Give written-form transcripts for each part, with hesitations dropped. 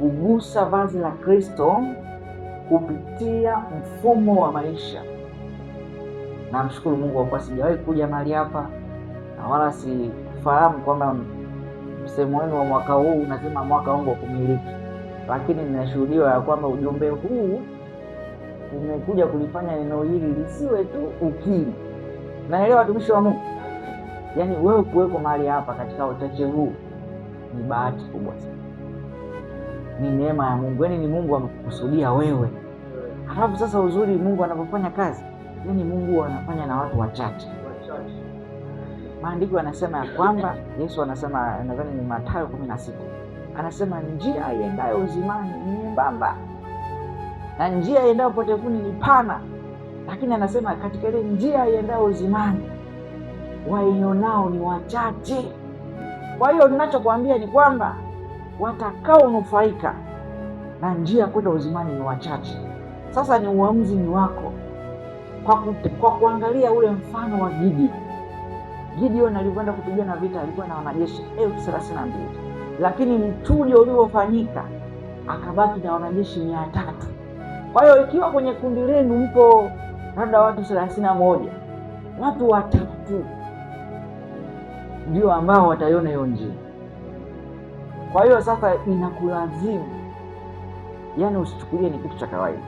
kugusa vazi la Kristo kupitia mfumo wa maisha. Namshukuru Mungu kwa kuwa sijawahi kuja mahali hapa na wala sifahamu kwamba msemo wenu wa mwaka huu unasema mwaka wangu wa kumiliki, lakini ninashuhudiwa ya kwamba ujumbe huu umekuja kulifanya neno hili lisiwe tu ukiri. Naelewa watumishi wa Mungu, yaani wewe kuweko mahali hapa katika uchache huu ni bahati kubwa sana, ni neema ya Mungu. Yaani ni Mungu amekusudia wewe. Halafu sasa uzuri Mungu anapofanya kazi, yaani Mungu anafanya na watu wachache. Maandiko yanasema ya kwamba Yesu anasema, nadhani ni Mathayo 16, anasema njia iendayo uzimani ni nyembamba na njia iendayo potevuni ni pana, lakini anasema katika ile njia iendayo uzimani waionao ni wachache. Kwa hiyo ninachokuambia ni kwamba watakaonufaika na njia kwenda uzimani ni wachache. Sasa ni uamuzi ni wako, kwa kuangalia ule mfano wa Gideon alivyoenda kupigana vita, alikuwa na wanajeshi 32,000, lakini mchujo uliofanyika akabaki na wanajeshi 300. Kwa hiyo ikiwa kwenye kundi lenu mpo labda watu 31, watu 3 ndio ambao wataiona hiyo njia. Kwa hiyo sasa inakulazimu, yaani usichukulie ni kitu cha kawaida,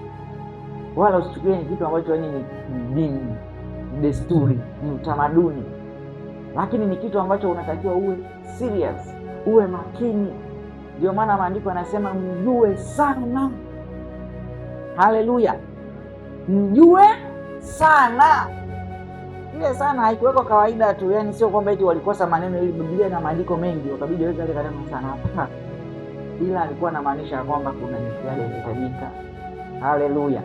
wala usichukulie ni kitu ambacho ni dini, desturi, ni utamaduni, lakini ni kitu ambacho unatakiwa uwe serious, uwe makini. Ndio maana maandiko yanasema mjue sana. Haleluya, mjue sana. Ile sana haikuwekwa kawaida tu, yaani sio kwamba eti walikosa maneno ili Biblia na maandiko mengi wakabidi waweke ile kaneno sana, hapana. Ila alikuwa anamaanisha kwamba kuna jitihada inahitajika. Haleluya.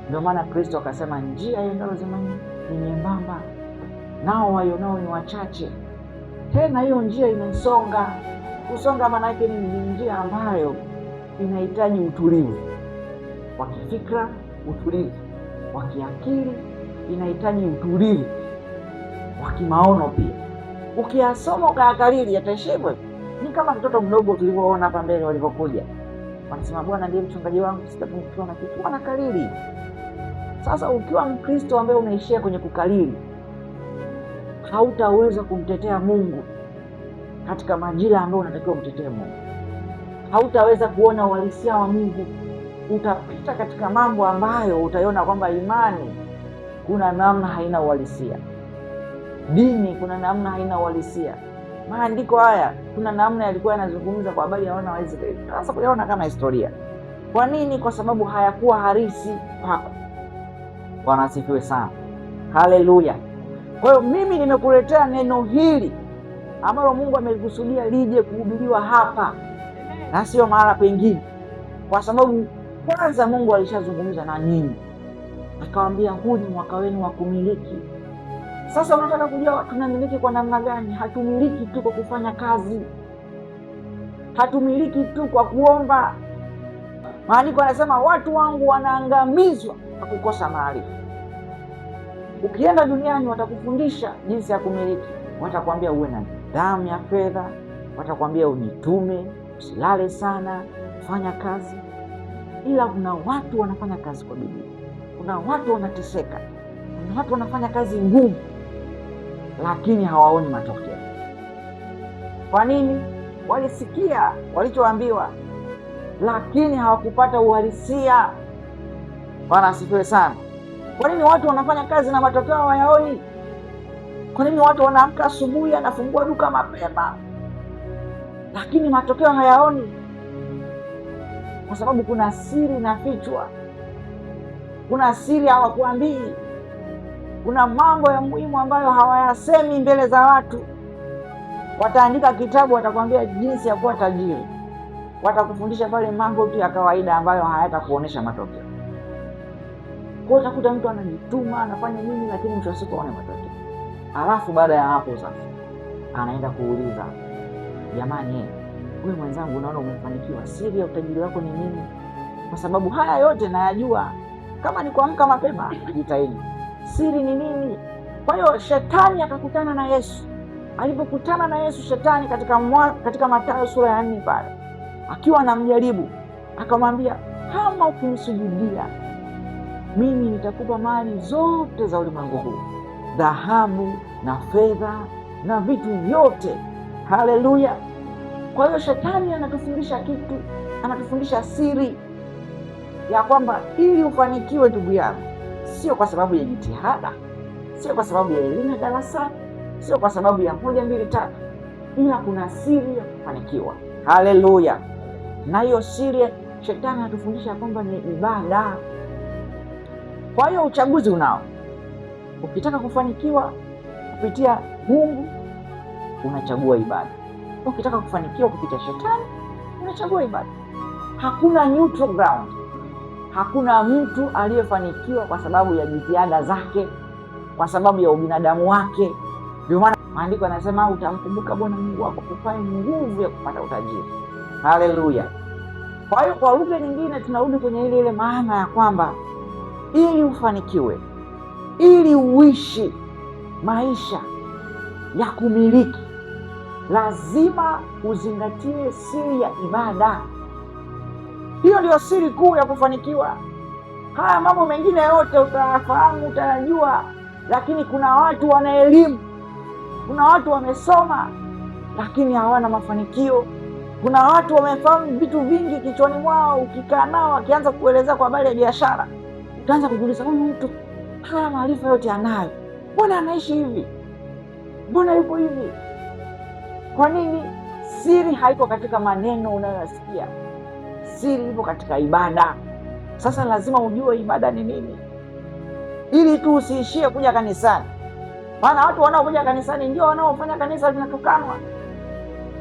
Ndio maana Kristo akasema njia iendayo uzimani ni nyembamba, nao waionao ni wachache. Tena hiyo njia inasonga. Kusonga maana yake ni njia ambayo inahitaji utulivu wa kifikra, utulivu wa kiakili, inahitaji utulivu wa kimaono pia. Ukiyasoma ukayakariri yataishia hivyo. Ni kama mtoto mdogo tulivyoona hapa mbele walivyokuja, wanasema Bwana ndiye mchungaji wangu, sitapungukiwa na kitu. Wanakariri. Sasa ukiwa Mkristo ambaye unaishia kwenye kukariri, hautaweza kumtetea Mungu katika majira ambayo unatakiwa kumtetea Mungu. Hautaweza kuona uhalisia wa Mungu. Utapita katika mambo ambayo utaiona kwamba imani kuna namna haina uhalisia, dini kuna namna haina uhalisia, maandiko haya kuna namna yalikuwa yanazungumza kwa habari ya wana wa Israeli, sasa kuyaona kama historia. Kwa nini? Kwa sababu hayakuwa halisi kwako. Bwana asifiwe sana. Haleluya. Kwa hiyo mimi nimekuletea neno hili ambalo Mungu amelikusudia lije kuhubiriwa hapa na sio mahala pengine, kwa sababu kwanza Mungu alishazungumza na nyinyi akawaambia huu ni mwaka wenu wa kumiliki. Sasa unataka kujua tunamiliki kwa namna gani? Hatumiliki tu kwa kufanya kazi, hatumiliki tu kwa kuomba. Maandiko yanasema watu wangu wanaangamizwa kwa kukosa maarifa. Ukienda duniani watakufundisha jinsi ya kumiliki, watakwambia uwe na nidhamu ya fedha, watakwambia ujitume, usilale sana, fanya kazi. Ila kuna watu wanafanya kazi kwa bidii, kuna watu wanateseka, kuna watu wanafanya kazi ngumu, lakini hawaoni matokeo. Kwa nini? Walisikia walichoambiwa, lakini hawakupata uhalisia. Bwana asifiwe sana. Kwa nini watu wanafanya kazi na matokeo hawayaoni? Kwa nini watu wanaamka asubuhi, anafungua duka mapema, lakini matokeo hayaoni? Kwa sababu kuna siri inafichwa, kuna siri hawakuambii, kuna mambo ya muhimu ambayo hawayasemi mbele za watu. Wataandika kitabu, watakwambia jinsi ya kuwa tajiri, watakufundisha pale mambo tu ya kawaida ambayo hayatakuonesha matokeo. Kwa utakuta mtu anajituma, anafanya nini, lakini mwisho wa siku haone matokeo. Alafu baada ya hapo sasa anaenda kuuliza, jamani, wewe mwenzangu, unaona umefanikiwa, siri ya utajiri wako ni nini? Kwa sababu haya yote nayajua, kama ni kuamka mapema jitahidi. Siri ni nini? Kwa hiyo shetani akakutana na Yesu. Alipokutana na Yesu shetani katika Mathayo sura ya 4 pale, akiwa anamjaribu, akamwambia, kama ukinisujudia mimi nitakupa mali zote za ulimwengu huu, dhahabu na fedha na vitu vyote. Haleluya! Kwa hiyo shetani anatufundisha kitu, anatufundisha siri ya kwamba ili ufanikiwe, ndugu yangu, sio kwa sababu ya jitihada, sio kwa sababu ya elimu ya darasani, sio kwa sababu ya 1 2 3, ila kuna siri ya kufanikiwa. Haleluya! Na hiyo siri shetani anatufundisha kwamba ni ibada. Kwa hiyo uchaguzi unao. Ukitaka kufanikiwa kupitia Mungu, unachagua ibada. Ukitaka kufanikiwa kupitia shetani, unachagua ibada. Hakuna neutral ground. Hakuna mtu aliyefanikiwa kwa sababu ya jitihada zake, kwa sababu ya ubinadamu wake. Ndio maana maandiko yanasema utamkumbuka Bwana Mungu wako kukupa nguvu ya kupata utajiri. Haleluya! Kwa hiyo kwa lugha nyingine tunarudi kwenye ile maana ya kwamba ili ufanikiwe, ili uishi maisha ya kumiliki, lazima uzingatie siri ya ibada. Hiyo ndio siri kuu ya kufanikiwa. Haya mambo mengine yote utayafahamu, utayajua, lakini kuna watu wana elimu, kuna watu wamesoma, lakini hawana mafanikio. Kuna watu wamefahamu vitu vingi kichwani mwao, ukikaa nao akianza kuelezea kwa habari ya biashara, utaanza kujiuliza, huyu mtu haya maarifa yote anayo, mbona anaishi hivi? Mbona yupo hivi? Kwa nini? Siri haiko katika maneno unayoyasikia, siri ipo katika ibada. Sasa lazima ujue ibada ni nini, ili tu usiishie kuja kanisani. Maana watu wanaokuja kanisani ndio wanaofanya kanisa linatukanwa,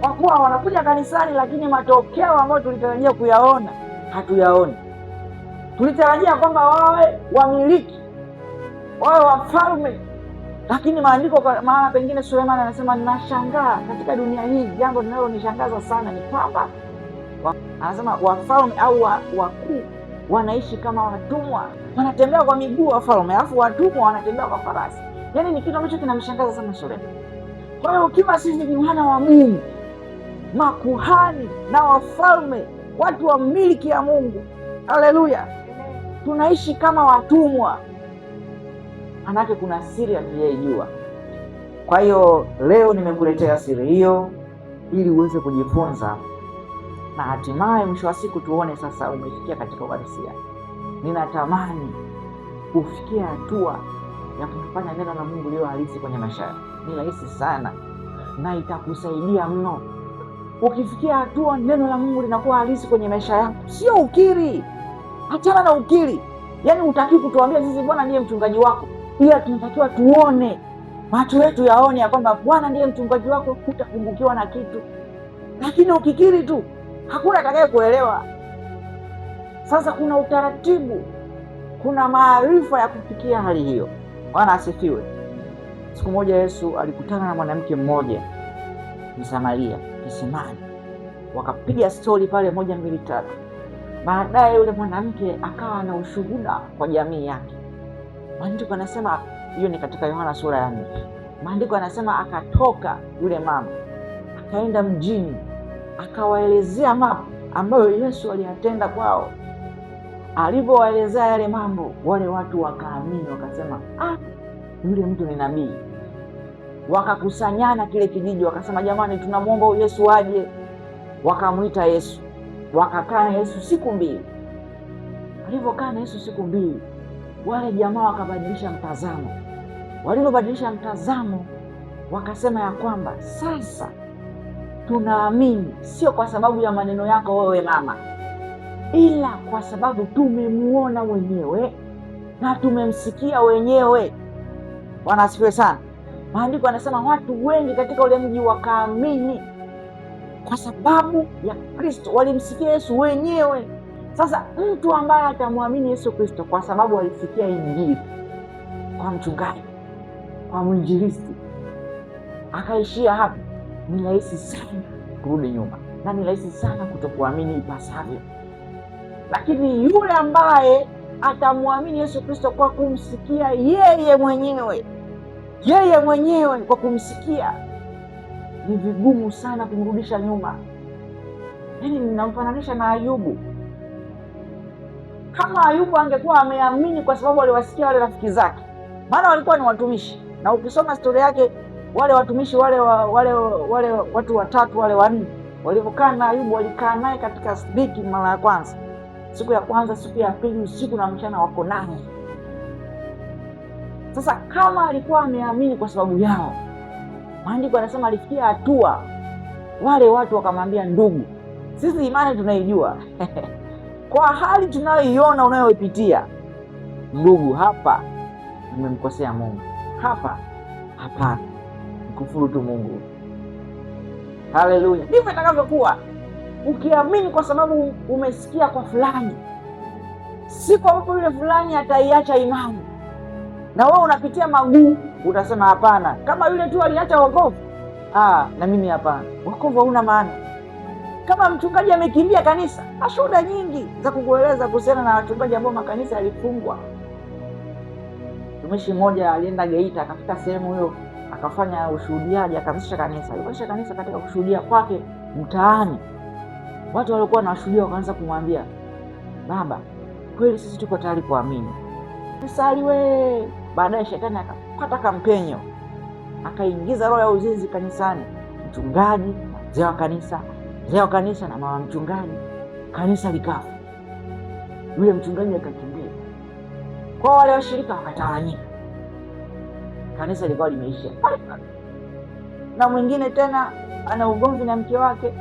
kwa kuwa wanakuja kanisani, lakini matokeo ambayo tulitarajia kuyaona hatuyaoni. Tulitarajia kwamba wawe wamiliki, wawe wafalme, lakini maandiko, maana pengine Suleiman anasema, ninashangaa katika dunia hii, jambo linalonishangaza sana ni kwamba anasema wafalme au wakuu wanaishi kama watumwa, wanatembea kwa miguu wafalme, alafu watumwa wanatembea kwa farasi. Yaani ni kitu ambacho kinamshangaza sana Suleiman. Kwa hiyo ukiwa sisi ni wana wa Mungu, makuhani na wafalme, watu wa miliki ya Mungu, haleluya, tunaishi kama watumwa, manake kuna siri hatujaijua. Kwa hiyo leo nimekuletea siri hiyo ili uweze kujifunza, na hatimaye mwisho wa siku tuone sasa umefikia katika uhalisia. Ninatamani kufikia hatua ya kufanya neno la Mungu leo halisi kwenye maisha yako. Ni rahisi sana na itakusaidia mno. Ukifikia hatua neno la Mungu linakuwa halisi kwenye maisha yako, sio ukiri. Achana na ukiri. Yaani hutaki kutuambia sisi Bwana ndiye mchungaji wako, ila tunatakiwa tuone, macho yetu yaone ya kwamba Bwana ndiye mchungaji wako, hutapungukiwa na kitu. Lakini ukikiri tu, hakuna atakaye kuelewa. Sasa kuna utaratibu, kuna maarifa ya kufikia hali hiyo. Bwana asifiwe. Siku moja Yesu alikutana na mwanamke mmoja Msamaria kisimani, wakapiga stori pale 1 2 3. Baadaye yule mwanamke akawa na ushuhuda kwa jamii yake. Maandiko anasema, hiyo ni katika Yohana sura ya 4. Maandiko anasema akatoka yule mama akaenda mjini, akawaelezea mambo ambayo Yesu aliyatenda kwao. Alipowaelezea yale mambo, wale watu wakaamini, wakasema yule mtu ni nabii. Wakakusanyana kile kijiji, wakasema jamani, tunamwomba huyu Yesu aje. Wakamwita Yesu, wakakaa na Yesu siku 2. Walipokaa na Yesu siku 2, wale jamaa wakabadilisha mtazamo. Walipobadilisha mtazamo, wakasema ya kwamba sasa tunaamini, sio kwa sababu ya maneno yako wewe mama, ila kwa sababu tumemuona wenyewe na tumemsikia wenyewe. Bwana asifiwe sana. Maandiko anasema watu wengi katika ule mji wakaamini kwa sababu ya Kristo, walimsikia Yesu wenyewe. Sasa mtu ambaye atamwamini Yesu Kristo kwa sababu alisikia Injili kwa mchungaji, kwa mwinjilisti, akaishia hapo, ni rahisi sana kurudi nyuma na ni rahisi sana kutokuamini ipasavyo. Lakini yule ambaye atamwamini Yesu Kristo kwa kumsikia yeye mwenyewe kwa kumsikia, ni vigumu sana kumrudisha nyuma. Yaani ninamfananisha na Ayubu. Kama Ayubu angekuwa ameamini kwa sababu aliwasikia wale rafiki zake, maana walikuwa ni watumishi, na ukisoma historia yake wale watumishi wale watu watatu wale wanne walivyokaa na Ayubu, walikaa naye katika dhiki mara ya kwanza, siku ya kwanza, siku ya pili, usiku na mchana wako naye. Sasa kama alikuwa ameamini kwa sababu yao, maandiko yanasema alifikia hatua wale watu wakamwambia, ndugu, sisi imani tunaijua kwa hali tunayoiona unayoipitia, ndugu, hapa umemkosea Mungu, hapa hapana, mkufuru tu Mungu. Haleluya! Ndivyo itakavyokuwa ukiamini kwa sababu umesikia kwa fulani, si kwa sababu yule fulani ataiacha imani na wewe unapitia magumu, utasema hapana, kama yule tu aliacha wokovu, na mimi hapana, wokovu hauna maana. Kama mchungaji amekimbia kanisa, shuhuda nyingi za kukueleza kuhusiana na wachungaji ambao makanisa yalifungwa. Mtumishi mmoja alienda Geita, akafika sehemu hiyo akafanya ushuhudiaji, akaanzisha kanisa. Alianzisha kanisa, katika kushuhudia kwake mtaani, watu waliokuwa na washuhudia wakaanza kumwambia, baba, kweli sisi tuko tayari kuamini, tusaliwe. Baadaye shetani akapata kampenyo, akaingiza roho ya uzinzi kanisani. Mchungaji, mzee wa kanisa na mama mchungaji, kanisa likafa. Yule mchungaji akakimbia, kwa wale washirika wakatawanyika, kanisa lilikuwa limeisha. Na mwingine tena ana ugomvi na mke wake,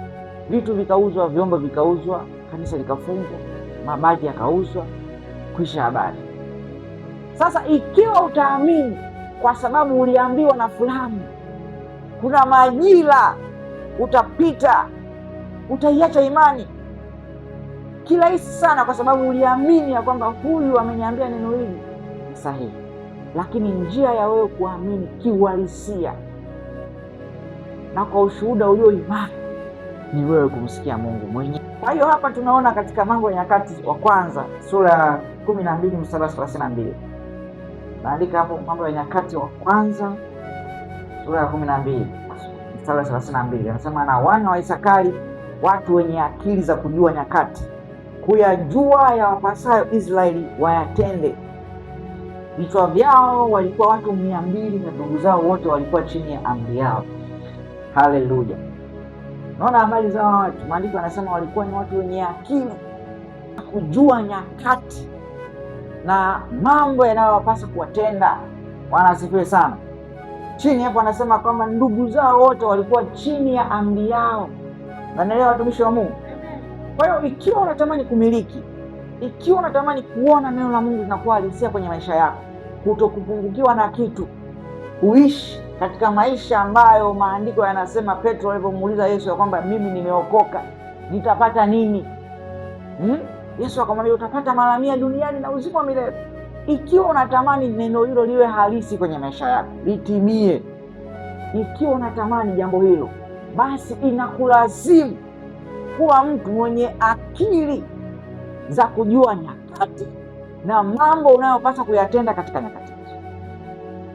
vitu vikauzwa, vyombo vikauzwa, kanisa likafungwa, mabati yakauzwa, kuisha habari. Sasa ikiwa utaamini kwa sababu uliambiwa na fulani, kuna majira utapita, utaiacha imani kirahisi sana, kwa sababu uliamini ya kwamba huyu ameniambia neno hili sahihi. Lakini njia ya wewe kuamini kiuhalisia na kwa ushuhuda ulio imani ni wewe kumsikia Mungu mwenyewe. Kwa hiyo hapa tunaona katika Mambo ya Nyakati wa kwanza sura ya 12 mstari wa 32. Naandika hapo, Mambo ya Nyakati wa kwanza sura ya 12 mstari wa 32. Anasema, na wana wa Isakari, watu wenye akili za kujua nyakati, kuyajua ya wapasayo Israeli wayatende. Vichwa vyao walikuwa watu 200 na ndugu zao wote walikuwa chini ya amri yao. Haleluya! Naona habari za watu, maandiko yanasema walikuwa ni watu wenye akili kujua nyakati na mambo yanayowapasa kuwatenda. Wanasifiwe sana. Chini hapo anasema kwamba ndugu zao wote walikuwa chini ya amri yao. Naelewa watumishi wa Mungu. Kwa hiyo ikiwa unatamani kumiliki, ikiwa unatamani kuona neno la Mungu linakuwa halisia kwenye maisha yako, kutokupungukiwa na kitu, kuishi katika maisha ambayo maandiko yanasema, Petro alipomuuliza Yesu ya kwamba mimi nimeokoka, nitapata nini? Yesu akamwambia, utapata mara 100 duniani na uzima wa milele. Ikiwa unatamani neno hilo liwe halisi kwenye maisha yako, litimie, ikiwa unatamani jambo hilo, basi inakulazimu kuwa mtu mwenye akili za kujua nyakati na mambo unayopaswa kuyatenda katika nyakati hizo.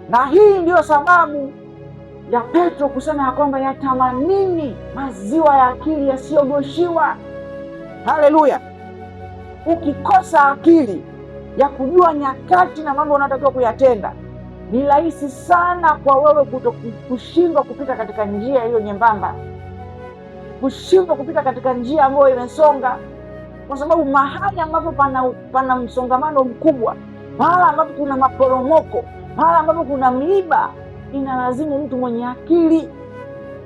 Na hii ndiyo sababu ya Petro kusema ya kwamba yatamanini maziwa ya akili yasiyogoshiwa. Haleluya! Ukikosa akili ya kujua nyakati na mambo unayotakiwa kuyatenda, ni rahisi sana kwa wewe kushindwa kupita katika njia hiyo nyembamba, kushindwa kupita katika njia ambayo imesonga, kwa sababu mahali ambapo pana msongamano mkubwa, mahali ambapo kuna maporomoko, mahali ambapo kuna mlima, inalazimu mtu mwenye akili,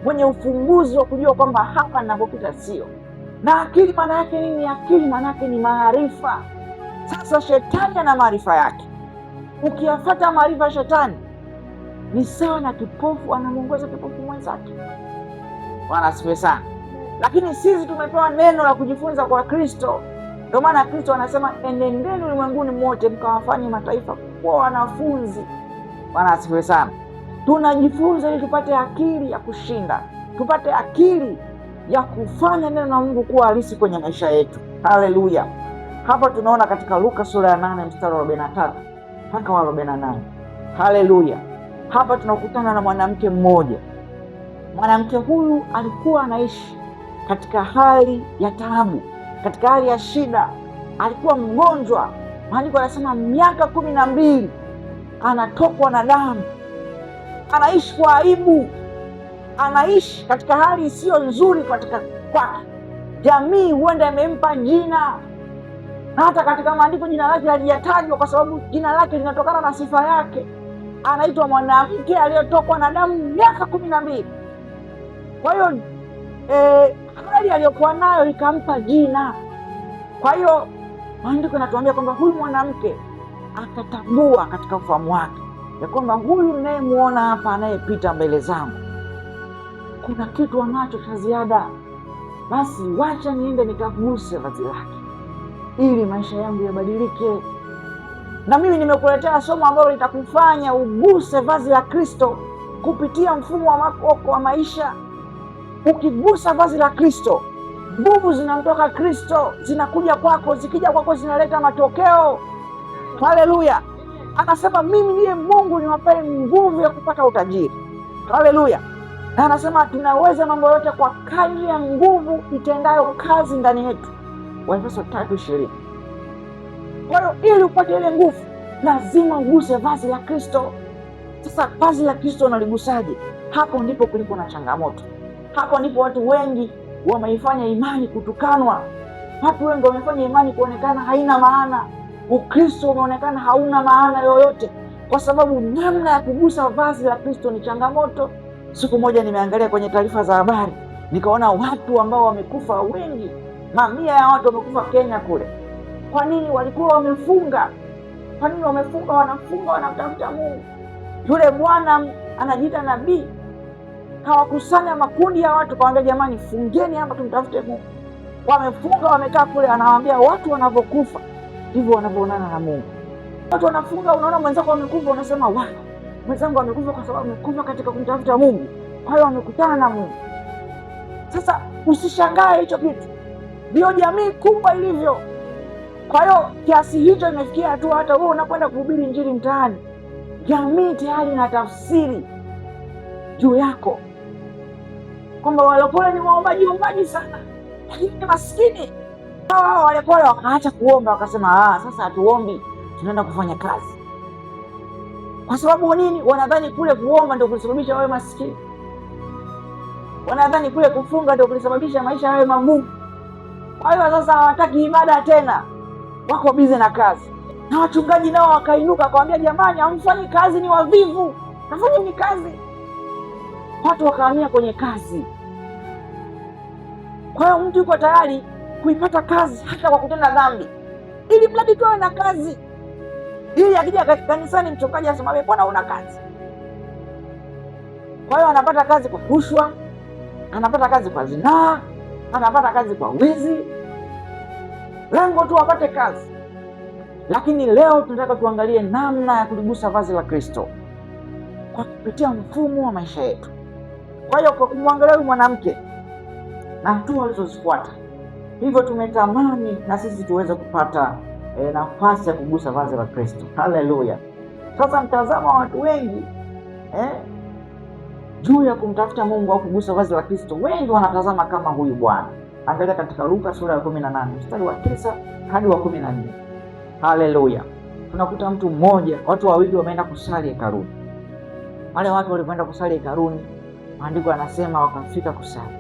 mwenye ufumbuzi wa kujua kwamba hapa ninapopita sio. Na akili maana yake nini? Akili maana yake ni maarifa. Sasa shetani ana maarifa yake. Ukiyafuata maarifa ya shetani, ni sawa na kipofu anamuongoza kipofu mwenzake. Bwana asifiwe sana. Lakini sisi tumepewa neno la kujifunza kwa Kristo. Ndio maana Kristo anasema, enendeni ulimwenguni mote mkawafanye mataifa kuwa wanafunzi. Bwana asifiwe sana. Tunajifunza ili tupate akili ya kushinda, tupate akili ya kufanya neno la Mungu kuwa halisi kwenye maisha yetu. Haleluya! Hapa tunaona katika Luka sura ya 8 mstari wa 43 mpaka wa 48. Haleluya! Hapa tunakutana na mwanamke mmoja. Mwanamke huyu alikuwa anaishi katika hali ya taabu, katika hali ya shida, alikuwa mgonjwa. Maandiko yanasema miaka 12 anatokwa na damu, anaishi kwa aibu, anaishi katika hali isiyo nzuri katika kwake. Jamii huenda imempa jina, na hata katika maandiko jina lake halijatajwa kwa sababu jina lake linatokana na sifa yake. Anaitwa mwanamke aliyetokwa na damu miaka 12. Kwa hiyo hali aliyokuwa nayo ikampa jina. Kwa hiyo maandiko yanatuambia kwamba huyu mwanamke akatambua katika ufahamu wake ya kwamba huyu ninayemuona hapa anayepita mbele zangu kuna kitu anacho cha ziada, basi wacha niende nikaguse vazi lake ili maisha yangu yabadilike. Na mimi nimekuletea somo ambalo litakufanya uguse vazi la Kristo kupitia mfumo wa maisha. Ukigusa vazi la Kristo, nguvu zinamtoka Kristo, zinakuja kwako, zikija kwako zinaleta matokeo. Haleluya! Anasema mimi ndiye Mungu niwapaye nguvu ya kupata utajiri. Haleluya! Na anasema tunaweza mambo yote kwa kadri ya nguvu itendayo kazi ndani yetu, Waefeso 3:20. Kwa hiyo ili upate ile nguvu lazima uguse vazi la Kristo. Sasa vazi la Kristo unaligusaje? Hapo ndipo kulipo na changamoto. Hapo ndipo watu wengi wameifanya imani kutukanwa. Watu wengi wamefanya imani kuonekana haina maana. Ukristo umeonekana hauna maana yoyote, kwa sababu namna ya kugusa vazi la Kristo ni changamoto. Siku moja nimeangalia kwenye taarifa za habari, nikaona watu ambao wamekufa wengi, mamia ya watu wamekufa Kenya kule. Kwa nini? Walikuwa wamefunga. Kwa nini wamefunga? Wanafunga, wanamtafuta Mungu. Yule bwana anajiita nabii kawakusanya makundi ya watu, kawaambia jamani, fungeni hapa tumtafute Mungu. Wamefunga, wamekaa kule, anawaambia watu wanavyokufa ndivyo wanavyoonana na Mungu. Watu wanafunga, unaona mwenzako amekufa, unasema wa mwenzangu amekufa kwa sababu amekufa katika kumtafuta Mungu, kwa hiyo wamekutana na Mungu. Sasa usishangae hicho kitu, ndio jamii kubwa ilivyo. Kwa hiyo kiasi hicho imefikia hatua hata wewe unakwenda kuhubiri injili mtaani, jamii tayari ina tafsiri juu yako kwamba walokole ni waombaji sana, lakini ni maskini. Hao walokole wakaacha kuomba, wakasema sasa hatuombi, tunaenda kufanya kazi. Kwa sababu nini? Wanadhani kule kuomba ndio kulisababisha wawe maskini. Wanadhani kule kufunga ndio kulisababisha maisha yawe magumu. Kwa hiyo sasa hawataki ibada tena, wako bize na kazi. Na wachungaji nao wakainuka wakawambia, jamani, hamfanyi kazi, ni wavivu, nafanyeni kazi. Watu wakahamia kwenye kazi. Kwa hiyo mtu yuko tayari kuipata kazi hata kwa kutenda dhambi, ili mradi tu awe na kazi, ili akija kanisani mchungaji asemawe, mbona una kazi? Kwa hiyo anapata kazi kwa rushwa, anapata kazi kwa zinaa, anapata kazi kwa wizi, lengo tu apate kazi. Lakini leo tunataka tuangalie namna ya kuligusa vazi la Kristo kwa kupitia mfumo wa maisha yetu. Kwa hiyo kwa kumwangalia huyu mwanamke na hatua alizozifuata, hivyo tumetamani na sisi tuweze kupata nafasi ya kugusa vazi la Kristo. Haleluya! Sasa mtazamo wa watu wengi juu ya kumtafuta Mungu au kugusa vazi la Kristo, wengi wanatazama kama huyu bwana. Angalia katika Luka sura ya 18 mstari wa 9 hadi wa 14. Haleluya! Tunakuta mtu mmoja, watu wawili wameenda kusali hekaluni. Wale watu walipoenda kusali hekaluni, maandiko yanasema wakafika kusali,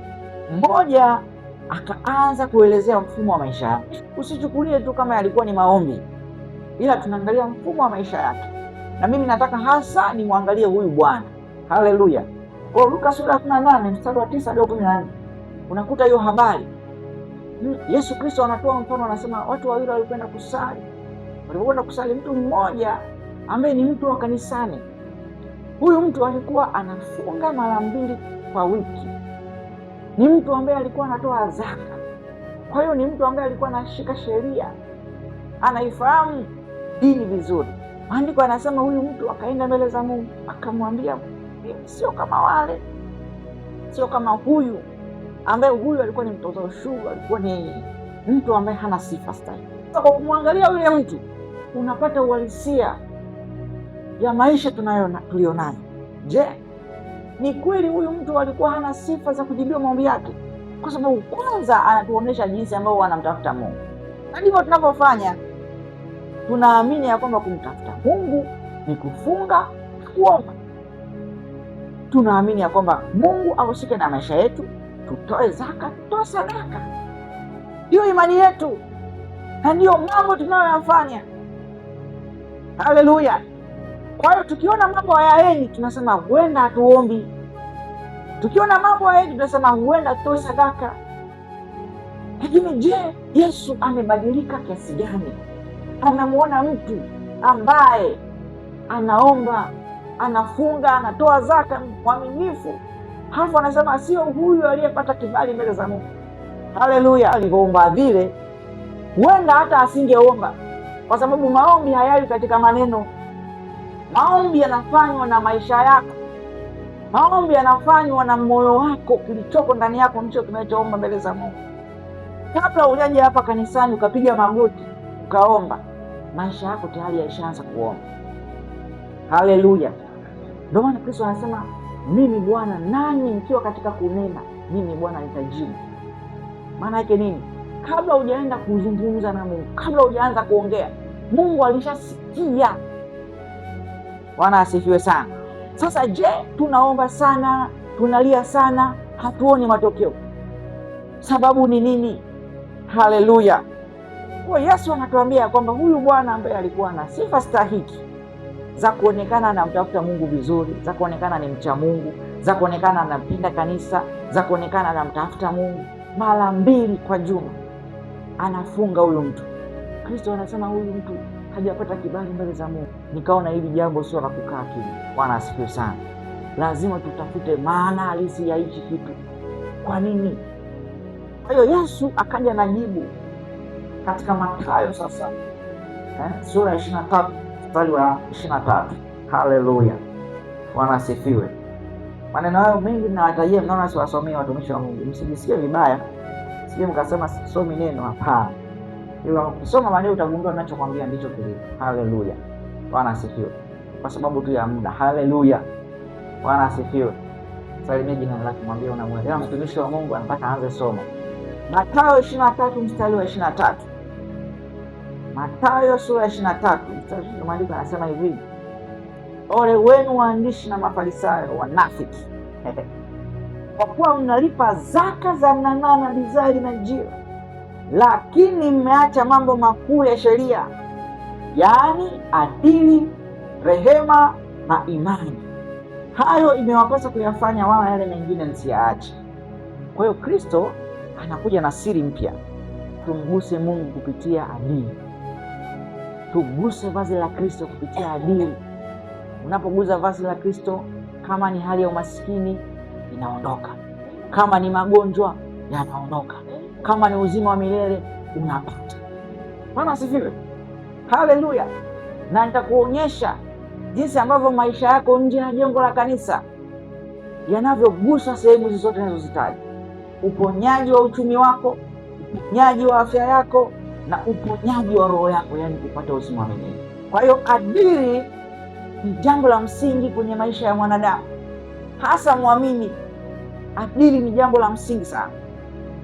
mmoja akaanza kuelezea mfumo wa maisha yake. Usichukulie tu kama yalikuwa ni maombi, ila tunaangalia mfumo wa maisha yake. Na mimi nataka hasa nimwangalie huyu bwana. Haleluya! Kwa Luka sura ya 18 mstari wa 9 hadi 14 unakuta hiyo habari. Yesu Kristo anatoa mfano, anasema watu wawili walikwenda kusali. Walipokwenda kusali, mtu mmoja ambaye ni mtu wa kanisani, huyu mtu alikuwa anafunga mara 2 kwa wiki. Ni mtu ambaye alikuwa anatoa zaka. Kwa hiyo ni mtu ambaye alikuwa anashika sheria, anaifahamu dini vizuri. Maandiko anasema huyu mtu akaenda mbele za Mungu akamwambia, mimi sio kama wale, sio kama huyu ambaye huyu alikuwa ni mtoza ushuru, alikuwa ni mtu ambaye hana sifa stahili. Kwa kumwangalia yule mtu unapata uhalisia ya maisha tulionayo. Je, ni kweli huyu mtu alikuwa hana sifa za kujibiwa maombi yake? Kwa sababu kwanza anatuonesha jinsi ambao wanamtafuta Mungu. Na ndivyo tunavyofanya. Tunaamini ya kwamba kumtafuta Mungu ni kufunga, kuomba. Tunaamini ya kwamba Mungu ahusike na maisha yetu, tutoe zaka, tutoe sadaka. Ndiyo imani yetu na ndiyo mambo tunayoyafanya. Haleluya! Kwa hiyo tukiona mambo hayaendi, tunasema huenda hatuombi. Tukiona mambo hayaendi, tunasema huenda tutoe sadaka. Lakini je, Yesu amebadilika kiasi gani? Anamuona mtu ambaye anaomba, anafunga, anatoa zaka, mwaminifu, halafu anasema sio huyu aliyepata kibali mbele za Mungu. Haleluya! Alivyoomba vile, huenda hata asingeomba, kwa sababu maombi hayawi katika maneno. Maombi yanafanywa na maisha yako. Maombi yanafanywa na moyo wako, kilichoko ndani yako ndicho kinachoomba mbele za Mungu. Kabla hujaje hapa kanisani ukapiga magoti ukaomba, maisha yako tayari yaishaanza kuomba. Haleluya! Ndio maana Kristo anasema mimi Bwana, nanyi mkiwa katika kunena, mimi Bwana nitajibu. Maana yake nini? Kabla hujaenda kuzungumza na Mungu, kabla hujaanza kuongea, Mungu alishasikia. Bwana asifiwe sana. Sasa je, tunaomba sana, tunalia sana, hatuoni matokeo? Sababu ni nini? Haleluya! Kwa Yesu anatuambia kwamba huyu bwana ambaye alikuwa na sifa stahiki za kuonekana anamtafuta Mungu vizuri, za kuonekana ni mcha Mungu, za kuonekana anapenda kanisa, za kuonekana anamtafuta Mungu, mara 2 kwa juma anafunga huyu mtu. Kristo anasema huyu mtu hajapata kibali mbele za Mungu. Nikaona hili jambo sio la kukaa kimya. Bwana asifiwe sana. Lazima tutafute maana halisi ya hichi kitu. Kwa nini? Kwa hiyo Yesu akaja na jibu katika Mathayo sasa, sura ya 23 mstari wa 23. Haleluya! Bwana asifiwe. Maneno hayo mengi ninawatajia, mnaona siwasomee watumishi wa Mungu. Msijisikie vibaya, sije mkasema sisomi neno. Hapana. Ila ukisoma maneno utagundua ninachokwambia ndicho kilivyo. Haleluya! Bwana asifiwe. Kwa sababu tu ya muda. Haleluya! Bwana asifiwe. Salimia jina lake, mwambie unamwelewa mtumishi wa Mungu anataka aanze somo. Mathayo 23 mstari wa 23. Mathayo sura ya 23 mstari wa maandiko anasema hivi: ole wenu waandishi na Mafarisayo wanafiki, kwa kuwa mnalipa zaka za mnanaa na bizari na njiwa, lakini mmeacha mambo makuu ya sheria, yaani adili, rehema na imani. Hayo imewapasa kuyafanya, wala yale mengine msiyaache. Kwa hiyo Kristo anakuja na siri mpya. Tumguse Mungu kupitia adili. Tuguse vazi la Kristo kupitia adili. Unapoguza vazi la Kristo, kama ni hali ya umaskini inaondoka, kama ni magonjwa yanaondoka, kama ni uzima wa milele unapata. Bwana asifiwe. Haleluya. Na nitakuonyesha jinsi ambavyo maisha yako nje ya jengo la kanisa yanavyogusa sehemu zote ninazozitaja: uponyaji wa uchumi wako, uponyaji wa afya yako, na uponyaji wa roho yako, yani kupata uzima wa milele. Kwa hiyo adili ni jambo la msingi kwenye maisha ya mwanadamu, hasa muamini. Adili ni jambo la msingi sana.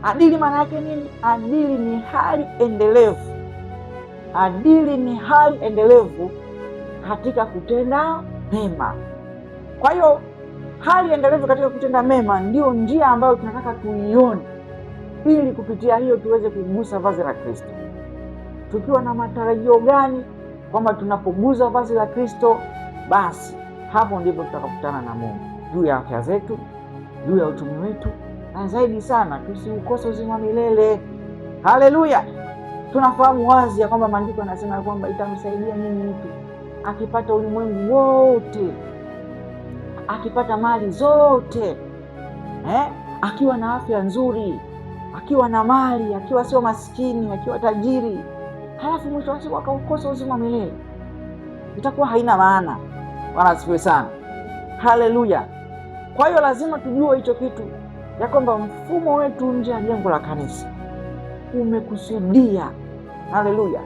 Adili maana yake nini? Adili ni hali endelevu. Adili ni hali endelevu katika kutenda mema. Kwa hiyo hali endelevu katika kutenda mema ndio njia ambayo tunataka tuione, ili kupitia hiyo tuweze kugusa vazi la Kristo. Tukiwa na matarajio gani? Kwamba tunapoguza vazi la Kristo, basi hapo ndipo tutakutana na Mungu juu ya afya zetu, juu ya uchumi wetu, na zaidi sana tusiukose uzima milele. Haleluya! Tunafahamu wazi ya kwamba maandiko yanasema kwamba itamsaidia nini mtu akipata ulimwengu wote, akipata mali zote, akiwa na afya nzuri, akiwa na mali, akiwa sio maskini, akiwa tajiri, halafu mwisho wa siku akaukosa uzima milele? Itakuwa haina maana. Bwana asifiwe sana. Haleluya. Kwa hiyo lazima tujue hicho kitu, ya kwamba mfumo wetu nje ya jengo la kanisa umekusudia, haleluya,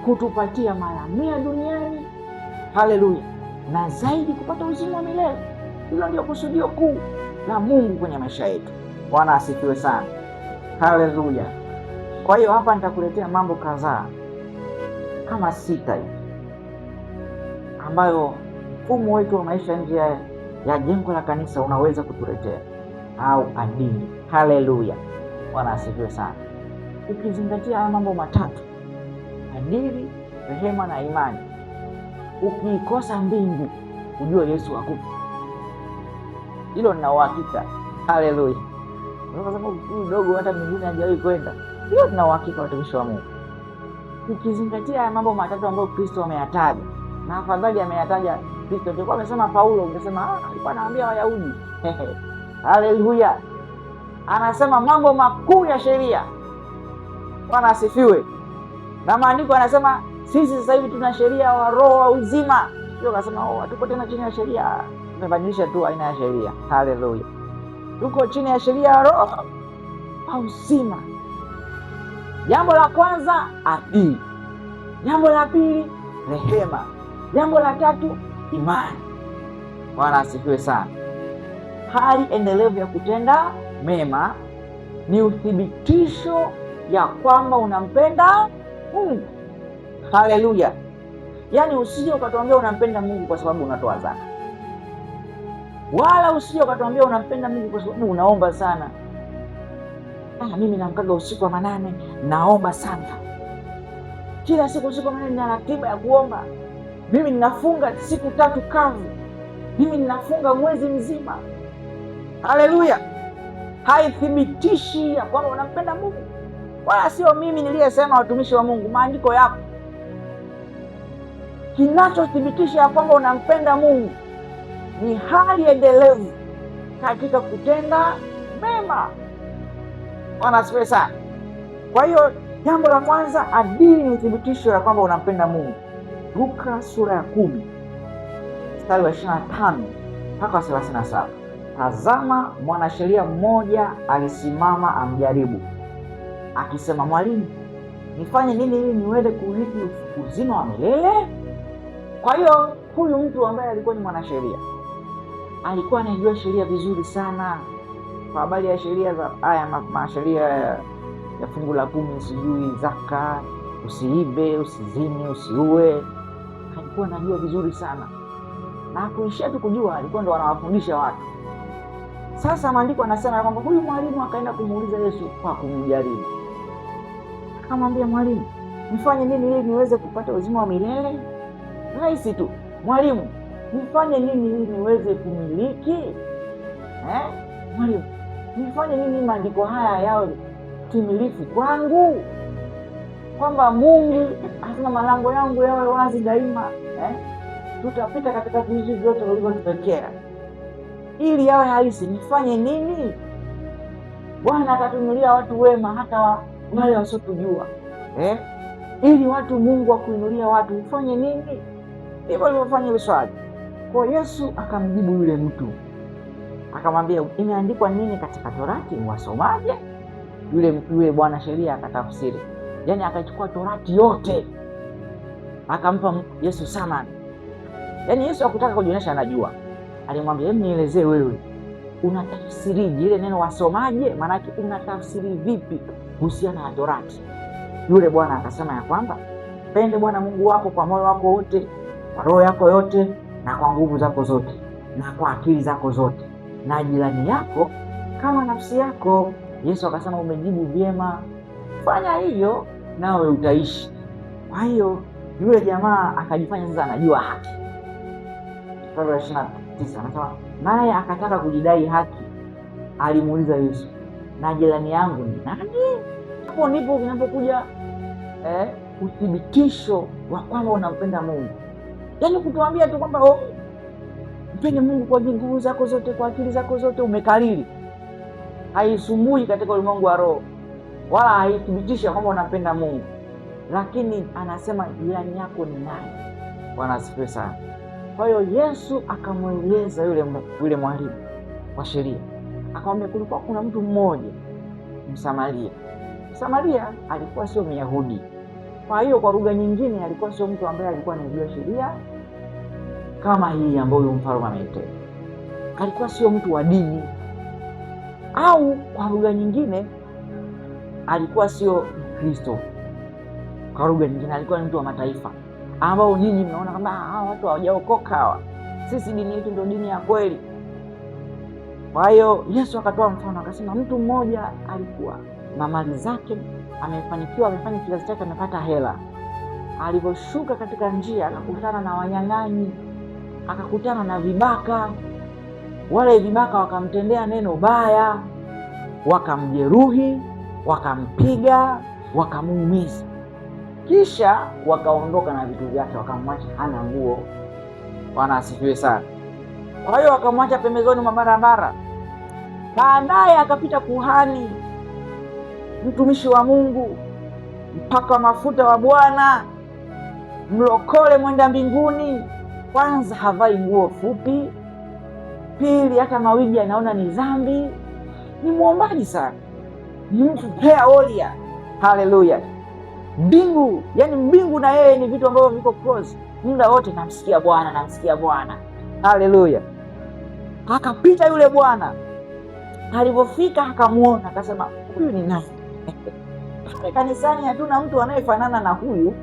kutupatia mara 100 duniani, haleluya, na zaidi kupata uzima wa milele. Hilo ndio kusudio kuu la Mungu kwenye maisha yetu. Bwana asifiwe sana. Haleluya. Kwa hiyo hapa nitakuletea mambo kadhaa kama 6 hivi ambayo mfumo wetu wa maisha nje ya jengo la kanisa unaweza kutuletea, au adili. Haleluya, Bwana asifiwe sana. Ukizingatia haya mambo matatu, adili, rehema na imani, ukiikosa mbingu, ujue Yesu hakufa. Hilo nina uhakika. Haleluya. Unasema mdogo hata mwingine hajawahi kwenda. Hiyo nina uhakika, watumishi wa Mungu. Ukizingatia haya mambo matatu ambayo Kristo ameyataja, na afadhali ameyataja Kristo, ndio amesema Paulo, ungesema alikuwa anawaambia Wayahudi. Haleluya. Anasema mambo makuu ya sheria. Bwana asifiwe. Na maandiko anasema sisi sasa hivi tuna sheria wa roho wa uzima. Sio kasema hatuko tena chini ya sheria, tumebadilisha tu aina ya sheria. Haleluya. Tuko chini ya sheria ya roho wa uzima. Jambo la kwanza, adili. Jambo la pili, rehema. Jambo la tatu, imani. Bwana asifiwe sana. Hali endelevu ya kutenda mema ni uthibitisho ya kwamba unampenda Mungu. Haleluya. Yaani usije ukatuambia unampenda Mungu kwa sababu unatoa zaka, wala usije ukatuambia unampenda Mungu kwa sababu unaomba sana. Mimi namkaga usiku wa manane, naomba sana kila siku. Usiku wa manane nina ratiba ya kuomba. Mimi ninafunga siku 3 kavu. Mimi ninafunga mwezi mzima. Haleluya. Haithibitishi ya kwamba unampenda Mungu. Wala sio mimi niliyesema, watumishi wa Mungu, maandiko yako. Kinachothibitisha ya kwamba unampenda Mungu ni hali endelevu katika kutenda mema. Bwana asifiwe sana. Kwa hiyo jambo la kwanza, adili ni thibitisho ya kwamba unampenda Mungu. Luka sura ya 10 mstari wa 25 mpaka 37. Tazama, mwanasheria mmoja alisimama amjaribu, akisema, Mwalimu, nifanye nini ili niweze kurithi uzima wa milele? Kwa hiyo huyu mtu ambaye alikuwa ni mwanasheria alikuwa anajua sheria vizuri sana, kwa habari ya sheria za haya masheria ya fungu la 10, sijui zaka, usiibe, usizini, usiue. Alikuwa anajua vizuri sana, na hakuishia tu kujua, alikuwa ndo anawafundisha watu. Sasa maandiko anasema kwamba huyu mwalimu akaenda kumuuliza Yesu kwa kumjaribu. Akamwambia, Mwalimu, nifanye nini ili niweze kupata uzima wa milele? Rahisi tu. Mwalimu, nifanye nini ili niweze kumiliki? Mwalimu, nifanye nini maandiko haya yawe timilifu kwangu? Kwamba Mungu asema malango yangu yawe wazi daima. Tutapita katika vizuizi vyote ulivyotupekea. Ili yawe halisi, nifanye nini? Bwana atatuinulia watu wema, hata wale wasiotujua. Ili watu Mungu akuinulia watu, ufanye nini? Hivyo alivyofanya ile swali. Kwa Yesu akamjibu yule mtu, akamwambia, imeandikwa nini katika Torati, wasomaje? Yule bwana sheria akatafsiri, yaani akachukua Torati yote akampa Yesu samani. Yaani Yesu hakutaka kujionyesha anajua. Alimwambia, hebu nielezee wewe, unatafsirije ile neno wasomaje? Maana yake unatafsiri vipi kuhusiana na Torati? Yule bwana akasema ya kwamba pende Bwana Mungu wako kwa moyo wako wote, kwa roho yako yote, na kwa nguvu zako zote, na kwa akili zako zote, na jirani yako kama nafsi yako. Yesu akasema, umejibu vyema, fanya hiyo nawe utaishi. Kwa hiyo yule jamaa akajifanya sasa anajua haki. Mstari wa 29 anasema, naye akataka kujidai haki, alimuuliza Yesu, na jirani yangu ni nani? Hapo ndipo vinapokuja uthibitisho wa kwamba unampenda Mungu. Yaani kutuambia tu kwamba mpende Mungu kwa nguvu zako zote, kwa akili zako zote, umekariri, haisumbui katika ulimwengu wa roho, wala haithibitisha kwamba unampenda Mungu. Lakini anasema jirani yako ni nani? Bwana asifiwe sana. Kwa hiyo Yesu akamweleza yule mwalimu wa sheria, akamwambia kulikuwa kuna mtu mmoja Msamaria. Msamaria alikuwa sio Myahudi. Kwa hiyo kwa lugha nyingine alikuwa sio mtu ambaye alikuwa anajua sheria kama hii ambayo mfalme ameitoa. Alikuwa sio mtu wa dini, au kwa lugha nyingine alikuwa sio Kristo. Kwa lugha nyingine alikuwa ni mtu wa mataifa, ambao nyinyi mnaona kama hawa watu hawajaokoka hawa, sisi dini yetu ndio dini ya kweli. Kwa hiyo Yesu akatoa mfano akasema, mtu mmoja alikuwa na mali zake, amefanikiwa, amefanya kizazi chake, amepata hela. Aliposhuka katika njia akakutana na wanyang'anyi, akakutana na vibaka. Wale vibaka wakamtendea neno baya, wakamjeruhi, wakampiga, wakamuumiza, kisha wakaondoka na vitu vyake, wakamwacha hana nguo. Bwana asifiwe sana. Kwa hiyo wakamwacha pembezoni mwa barabara. Baadaye akapita kuhani, mtumishi wa Mungu, mpaka wa mafuta wa Bwana, mlokole mwenda mbinguni. Kwanza havai nguo fupi, pili hata mawigi anaona ni dhambi, ni muombaji sana, ni mtu prayer warrior. Haleluya. Mbingu, yani mbingu na yeye ni vitu ambavyo viko close, muda wote namsikia Bwana, namsikia Bwana. Haleluya. Akapita yule bwana, alipofika akamuona, akasema huyu ni nani? Kanisani hatuna mtu anayefanana na huyu,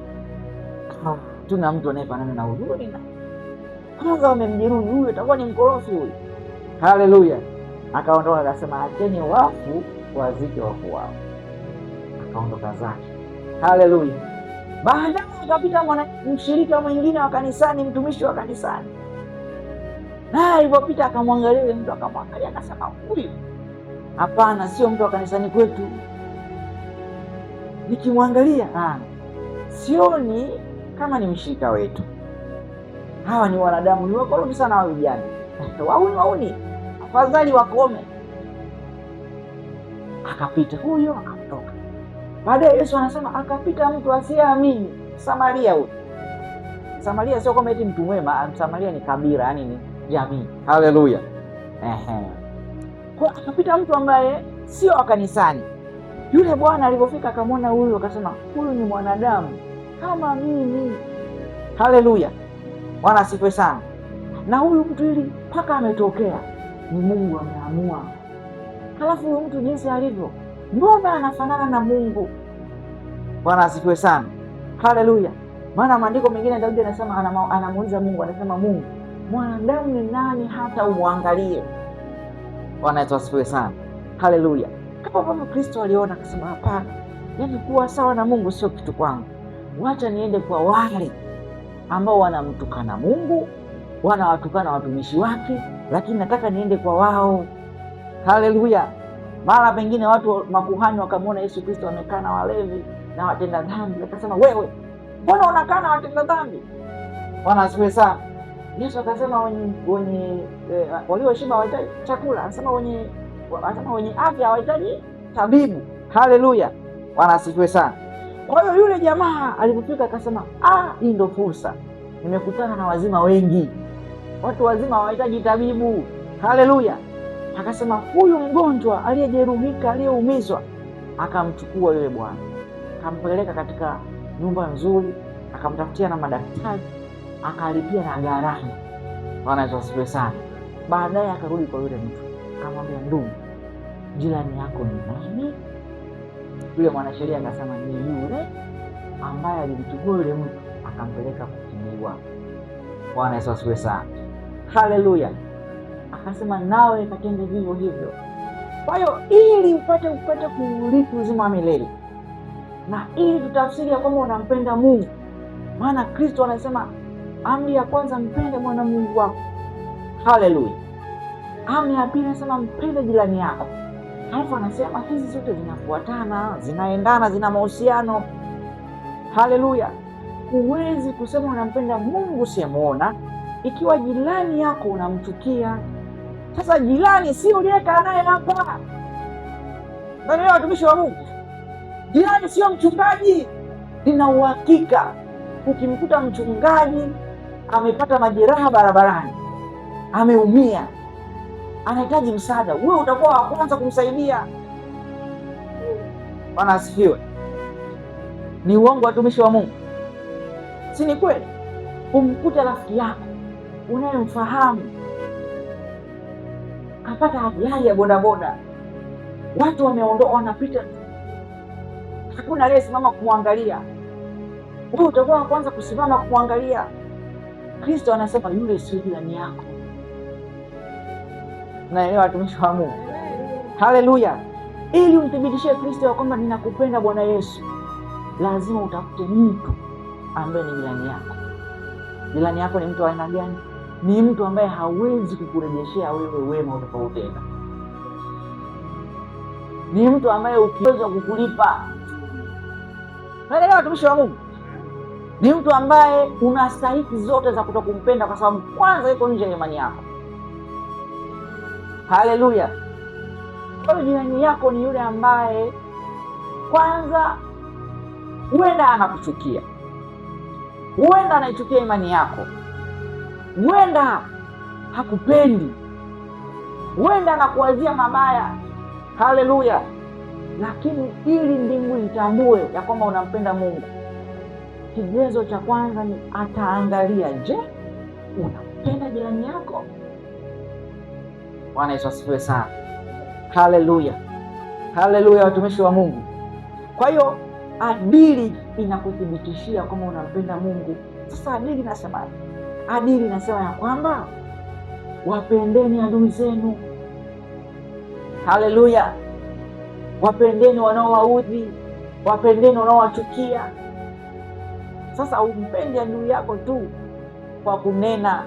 hatuna mtu anayefanana na huyu. Ni nani? Kwanza wamemjeruhi huyu, atakuwa ni mkorofi huyu. Haleluya. Akaondoka akasema, acheni wafu wazike wafu wao. Akaondoka zake. Haleluya. Baadaye akapita mshirika mwingine wa kanisani, mtumishi wa kanisani, na alipopita akamwangalia yule mtu, akamwangalia akasema, huyu hapana, sio mtu wa kanisani kwetu. Nikimwangalia sioni kama ni mshirika wetu. Hawa ni wanadamu, ni wakorofi sana hao vijana. Wauni, afadhali wakome. Akapita huyo, akatoka. Baadaye Yesu anasema akapita mtu asiyeamini, Samaria. Huyo Samaria sio kama eti mtu mwema, Samaria ni kabila, yani ni jamii. Haleluya. Kwa akapita mtu ambaye sio wa kanisani. Yule bwana alipofika akamwona huyu, akasema huyu ni mwanadamu kama mimi. Haleluya. Bwana asifiwe sana. Na huyu mtu ili mpaka ametokea ni Mungu ameamua. Halafu huyu mtu jinsi alivyo, mbona anafanana na Mungu? Bwana asifiwe sana. Haleluya. Maana maandiko mengine Daudi anasema, anamuuliza Mungu, anasema, Mungu, mwanadamu ni nani hata umwangalie? Bwana asifiwe sana. Haleluya. Kama Bwana Kristo aliona akasema, hapana, yani kuwa sawa na Mungu sio kitu kwangu. Wacha niende kwa wale ambao wanamtukana Mungu, wanawatukana watumishi wake, lakini nataka niende kwa wao. Haleluya. Mara pengine watu makuhani wakamwona Yesu Kristo amekaa na walevi na watenda dhambi, akasema, wewe mbona unakaa na watenda dhambi? Bwana asifiwe sana. Yesu akasema wenye walioshiba hawahitaji chakula, anasema wenye afya hawahitaji tabibu. Haleluya. Bwana asifiwe sana. Kwa hiyo yule jamaa alipofika akasema, hii ndio fursa, nimekutana na wazima wengi, watu wazima hawahitaji tabibu. Haleluya. Akasema huyu mgonjwa aliyejeruhika, aliyeumizwa, akamchukua yule bwana, akampeleka katika nyumba nzuri, akamtafutia na madaktari, akalipia na gharama. Bwana asifiwe sana. Baadaye akarudi kwa yule mtu, akamwambia, ndugu, jirani yako ni nani? Yule mwanasheria akasema, ni yule ambaye alimchukua yule mtu akampeleka kutibiwa. Bwana asifiwe sana. Haleluya. Akasema, nawe katende vivyo hivyo. Kwa hiyo ili upate kuurithi uzima wa milele, na ili tutafsiri ya kwamba unampenda Mungu, maana Kristo anasema amri ya kwanza, mpende Bwana Mungu wako. Haleluya. Amri ya pili anasema mpende jirani yako. Halafu anasema hizi zote zinafuatana, zinaendana, zina mahusiano. Haleluya. Huwezi kusema unampenda Mungu usiyemuona ikiwa jirani yako unamchukia. Sasa jirani sio uliyekaa naye hapa. Ndio watumishi wa Mungu. Jirani sio mchungaji. Nina uhakika ukimkuta mchungaji amepata majeraha barabarani, ameumia, anahitaji msaada, wewe utakuwa wa kwanza kumsaidia. Bwana asifiwe. Ni uongo watumishi wa Mungu? Si ni kweli? Umkuta rafiki yako unayemfahamu kapata ajali ya bodaboda, watu wameondoka, wanapita, hakuna aliyesimama kumwangalia. Wewe utakuwa wa kwanza kusimama kumwangalia. Kristo anasema yule sio jirani yako. Naelewa watumishi wa Mungu? Haleluya! Ili umthibitishie Kristo ya kwamba ninakupenda Bwana Yesu, lazima utafute mtu ambaye ni jirani yako. Jirani yako ni mtu wa aina gani? Ni mtu ambaye hawezi kukurejeshea wewe wema utakaotenda. Ni mtu ambaye ukiweza kukulipa. Naelewa watumishi wa Mungu? Ni mtu ambaye una stahiki zote za kutokumpenda kwa sababu kwanza yuko nje ya imani yako. Haleluya! Kwa hiyo jirani yako ni yule ambaye kwanza huenda anakuchukia, huenda anaichukia imani yako, huenda hakupendi, huenda anakuwazia mabaya. Haleluya! Lakini ili mbingu itambue ya kwamba unampenda Mungu, kigezo cha kwanza ni ataangalia, je, unampenda jirani yako? Bwana Yesu asifiwe sana. Haleluya, haleluya watumishi wa Mungu. Kwa hiyo adili inakuthibitishia kwamba unampenda Mungu. Sasa adili nasema, adili nasema ya kwamba wapendeni adui zenu. Haleluya! Wapendeni wanaowaudhi, wapendeni wanaowachukia. Sasa umpendi adui yako tu kwa kunena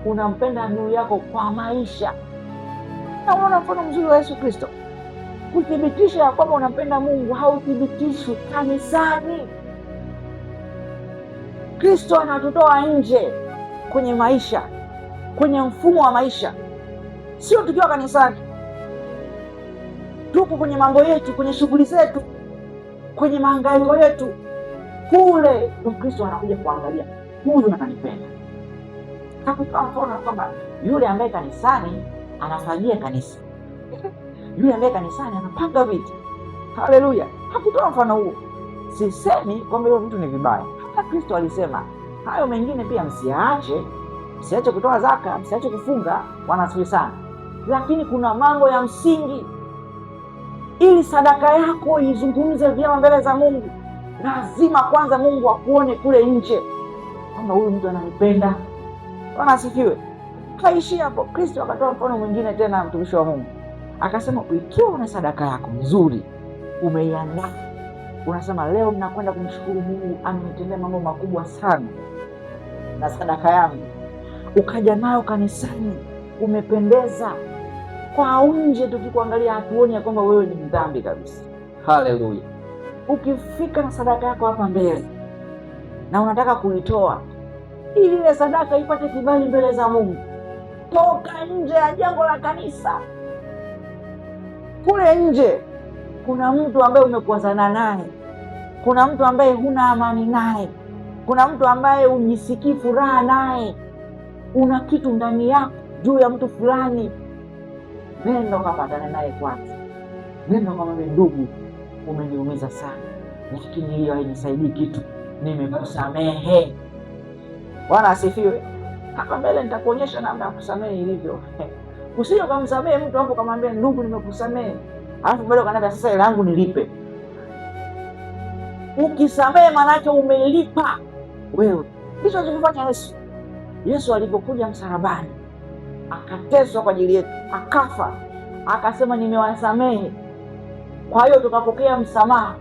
unampenda adui yako kwa maisha. Na unaona mfano mzuri wa Yesu Kristo. Kuthibitisha ya kwamba unampenda Mungu hauthibitishwi kanisani. Kristo anatutoa nje kwenye maisha, kwenye mfumo wa maisha. Sio tukiwa kanisani, tuko kwenye mambo yetu, kwenye shughuli zetu, kwenye mahangaiko yetu, kule Kristo anakuja kuangalia huyu ananipenda. Hakutoa mfano kwamba yule ambaye kanisani anafagia kanisa, yule ambaye kanisani anapanga viti. Haleluya! Hakutoa mfano huo. Sisemi kwamba hiyo vitu ni vibaya. Hata Kristo alisema hayo mengine pia msiache kutoa zaka, msiache kufunga. Wanasifi sana. Lakini kuna mambo ya msingi. Ili sadaka yako izungumze vyema mbele za Mungu, lazima kwanza Mungu akuone kule nje kwamba huyu mtu ananipenda. Bwana asifiwe. Kaishi hapo. Kristo akatoa mfano mwingine tena, mtumishi wa Mungu akasema, ikiwa una sadaka yako nzuri umeiandaa, unasema leo ninakwenda kumshukuru Mungu, amenitendea mambo makubwa sana na sadaka yangu, ukaja nayo kanisani, umependeza. Kwa nje tukikuangalia hatuoni ya kwamba wewe ni mdhambi kabisa. Haleluya! Ukifika na sadaka yako hapa mbele na unataka kuitoa ili ile sadaka ipate kibali mbele za Mungu, toka nje ya jengo la kanisa. Kule nje kuna mtu ambaye umekwazana naye, kuna mtu ambaye huna amani naye, kuna mtu ambaye ujisikii furaha naye, una kitu ndani yako juu ya mtu fulani. Nenda ukapatana naye kwanza. Nenda ukamwambia, ndugu, umeniumiza sana, lakini hiyo hainisaidii kitu, nimekusamehe. Bwana asifiwe. Hapa mbele nitakuonyesha namna ya kusamehe ilivyo. Usije ukamsamehe mtu hapo ukamwambia, ndugu, nimekusamehe, alafu mbele kanaka sasa ile yangu nilipe. Ukisamehe maana yake umelipa wewe. Hicho alichofanya Yesu. Yesu alipokuja msalabani, akateswa kwa ajili yetu, akafa, akasema nimewasamehe. Kwa hiyo tukapokea msamaha.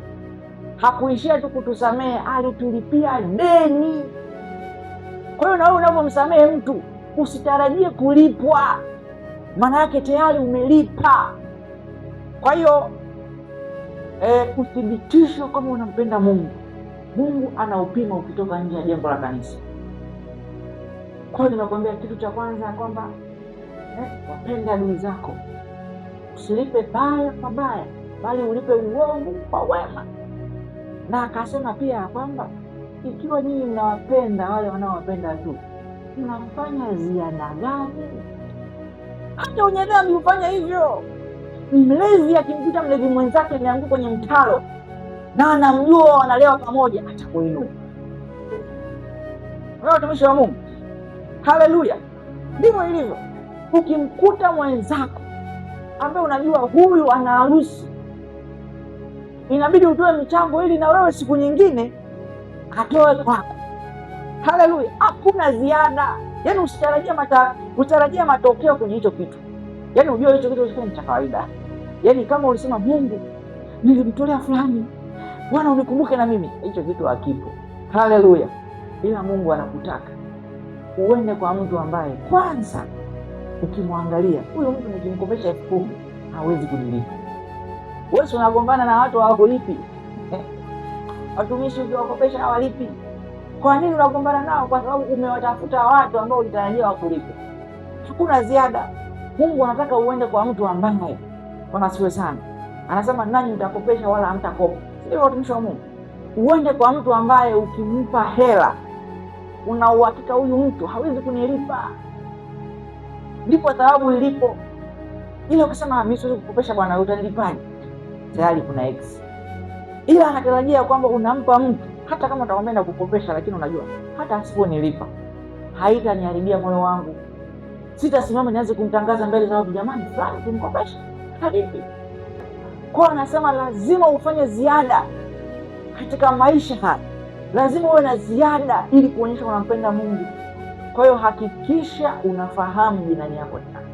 Hakuishia tu kutusamehe, alitulipia deni. Kwa hiyo na wewe unapomsamehe mtu usitarajie kulipwa, maana yake tayari umelipa. Kwa hiyo kuthibitisha kama unampenda Mungu, Mungu anaupima ukitoka nje ya jengo la kanisa. Kwa hiyo ninakwambia kitu cha kwanza kwamba wapenda adui zako. Usilipe baya kwa baya, bali ulipe uovu kwa wema. Na akasema pia kwamba ikiwa nyinyi mnawapenda wale wanaowapenda tu, mnafanya ziada gani? Hata wenye dhambi hufanya hivyo. Mlevi akimkuta mlevi mwenzake ameanguka kwenye mtaro na anamjua wanalewa pamoja, atakuinua. Wewe watumishi wa Mungu, haleluya, ndivyo ilivyo. Ukimkuta mwenzako ambaye unajua huyu ana harusi, inabidi utoe michango ili na wewe siku nyingine atoe kwako. Haleluya! Hakuna ziada. Yaani usitarajia matokeo kwenye hicho kitu. Yaani unajua hicho kitu ni cha kawaida. Yaani kama ulisema Mungu, nilimtolea fulani, Bwana unikumbuke na mimi, hicho kitu hakipo. Haleluya! Ila Mungu anakutaka uende kwa mtu ambaye kwanza ukimwangalia huyo mtu nikimkopesha 10,000 hawezi kunilipa. Wewe unagombana na watu hawakulipi. Watumishi ukiwakopesha hawalipi. Kwa nini unagombana nao? Kwa sababu umewatafuta watu ambao ulitarajia wakulipe. Hakuna ziada. Mungu anataka uende kwa mtu ambaye wanasiwe sana. Anasema nanyi mtakopesha wala hamtakopa. Sio watumishi wa Mungu. Uende kwa mtu ambaye ukimpa hela una uhakika huyu mtu hawezi kunilipa. Ndipo sababu ilipo. Ile ukisema mimi siwezi kukopesha bwana, utanilipaje? Tayari kuna X. Ila anatarajia kwamba unampa mtu hata kama utakwambia kukopesha, lakini unajua hata asiponilipa haitaniharibia moyo wangu. Sitasimama nianze kumtangaza mbele za watu, jamani fulani kumkopesha hadithi. Kwa anasema lazima ufanye ziada katika maisha haya. Lazima uwe na ziada ili kuonyesha unampenda Mungu. Kwa hiyo hakikisha unafahamu jirani yako ni nani.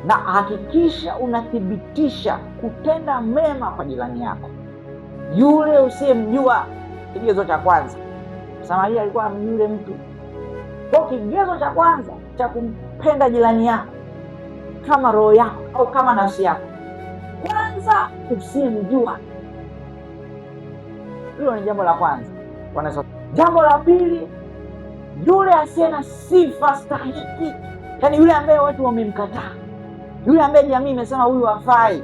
Na hakikisha unathibitisha kutenda mema kwa jirani yako. Yule usiyemjua, kigezo cha kwanza. Samaria alikuwa amjui yule mtu. Kwa kigezo cha kwanza cha kumpenda jirani yako kama roho yako au kama nafsi yako, kwanza usiyemjua. Hilo ni jambo la kwanza. Jambo la pili, yule asiye na sifa stahiki, yaani yule ambaye watu wamemkataa, yule ambaye jamii imesema huyu hafai,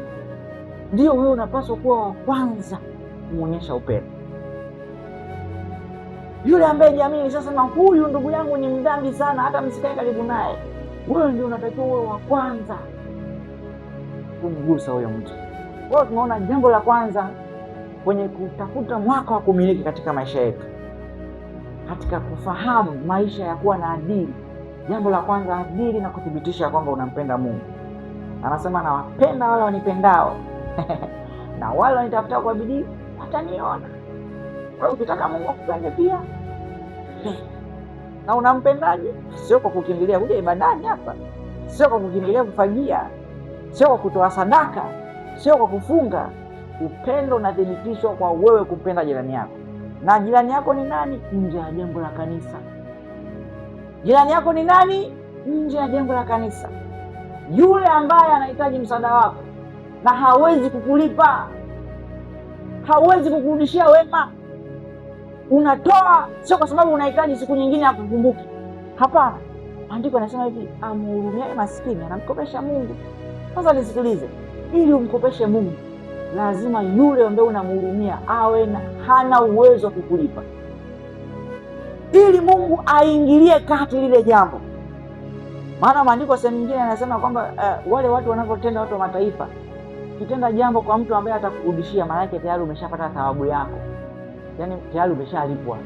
ndio huyo unapaswa kuwa wa kwanza kuonyesha upendo. Yule ambaye jamii imesema huyu ndugu yangu ni mdhambi sana, hata msikae karibu naye, wewe ndio unatakiwa uwe wa kwanza kumgusa huyo mtu. Kwa hiyo tunaona jambo la kwanza kwenye kutafuta mwaka wa kumiliki katika maisha yetu, katika kufahamu maisha ya kuwa na adili. Jambo la kwanza, adili na kuthibitisha kwamba unampenda Mungu. Anasema nawapenda wale wanipendao na wale wanitafuta kwa bidii wataniona. Kwa hiyo ukitaka Mungu akupende pia, na unampendaje? Sio kwa kukimbilia kuja ibadani hapa, sio kwa kukimbilia kufagia, sio kwa kutoa sadaka, sio kwa kufunga. Upendo unathibitishwa kwa wewe kumpenda jirani yako. Na jirani yako ni nani? Nje ya jengo la kanisa. Jirani yako ni nani? Nje ya jengo la kanisa. Yule ambaye anahitaji msaada wako na hawezi kukulipa, hawezi kukurudishia wema. Unatoa sio kwa sababu unahitaji siku nyingine akukumbuke. Hapana. Andiko anasema hivi, amhurumiaye maskini anamkopesha Mungu. Sasa nisikilize, ili umkopeshe Mungu lazima yule ambaye unamhurumia awe hana uwezo wa kukulipa, ili Mungu aingilie kati lile jambo. Maana maandiko sehemu nyingine yanasema kwamba wale watu wanavyotenda, watu wa mataifa, ukitenda jambo kwa mtu ambaye atakurudishia, maana yake tayari umeshapata thawabu yako, yaani tayari umeshalipwa.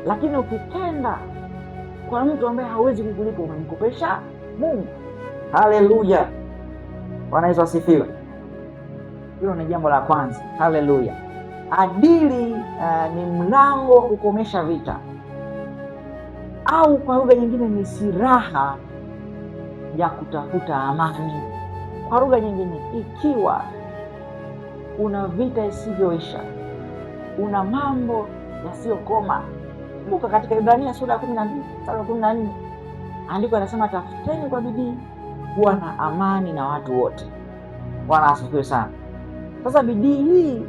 Lakini ukitenda kwa mtu ambaye hawezi kukulipa, umemkopesha Mungu. Haleluya, Bwana Yesu asifiwe. Hilo ni jambo la kwanza. Haleluya. Adili ni mlango wa kukomesha vita, au kwa lugha nyingine ni silaha ya kutafuta amani. Kwa lugha nyingine, ikiwa una vita isivyoisha, una mambo yasiyokoma, kumbuka katika Ibrania sura ya 12 sura ya 14 andiko anasema tafuteni kwa bidii kuwa na amani na watu wote. Bwana asifiwe sana. Sasa bidii hii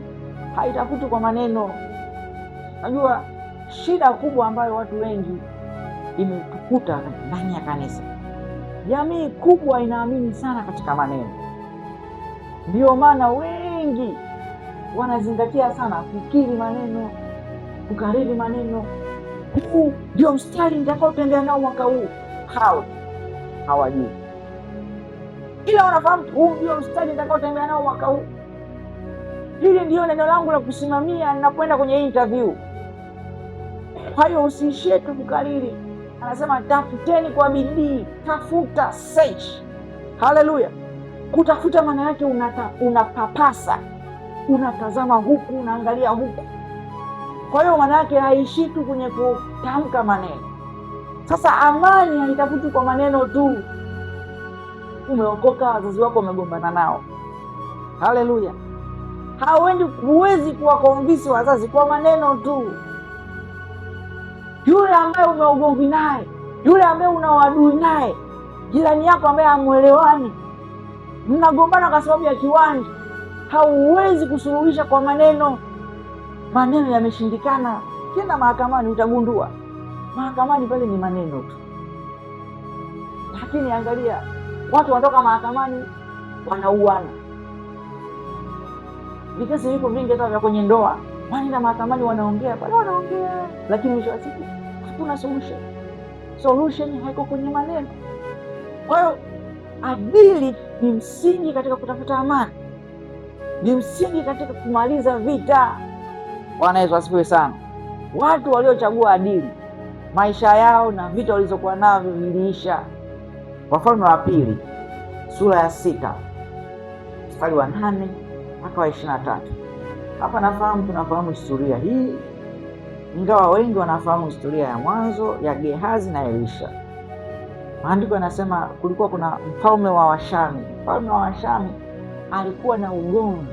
haitafuti kwa maneno. Najua shida kubwa ambayo watu wengi imetukuta ndani ya kanisa, jamii kubwa inaamini sana katika maneno. Ndio maana wengi wanazingatia sana kukiri maneno, kukariri maneno. Huu ndio mstari nitakaotembea nao mwaka huu. Hawajui, ila wanafahamu huu ndio mstari nitakaotembea nao mwaka huu. Hili ndio neno langu la kusimamia ninapoenda kwenye interview. Kwa hiyo usiishie tu kukariri. Anasema tafuteni kwa bidii, tafuta, search. Haleluya. Kutafuta maana yake unapapasa, unatazama huku, unaangalia huku. Kwa hiyo maana yake haishi tu kwenye kutamka maneno. Sasa amani haitafuti kwa maneno tu. Umeokoka, wazazi wako wamegombana nao, haleluya, huwezi kuwakonvinsi wazazi kwa maneno tu. Yule ambaye umeugomvi naye, yule ambaye una uadui naye, jirani yako ambaye hamuelewani, mnagombana kwa sababu ya kiwanja, hauwezi kusuluhisha kwa maneno. Maneno yameshindikana. Kenda mahakamani utagundua mahakamani pale ni maneno tu. Lakini angalia, watu wanatoka mahakamani wanauana. Vikesi viko vingi hata vya kwenye ndoa, wanaenda mahakamani wanaongea, lakini mwisho wa siku hakuna solution. Solution haiko kwenye maneno. Kwa hiyo adili ni msingi katika kutafuta amani, ni msingi katika kumaliza vita. Bwana Yesu asifiwe sana. Watu waliochagua adili, maisha yao na vita walizokuwa navyo viliisha. Wafalme wa Pili sura ya 6 mstari wa 8 mpaka wa 23. Hapa tunafahamu historia hii, ingawa wengi wanafahamu historia ya mwanzo ya Gehazi na Elisha. Maandiko yanasema kulikuwa kuna mfalme wa Washami. Mfalme wa Washami alikuwa na ugomvi,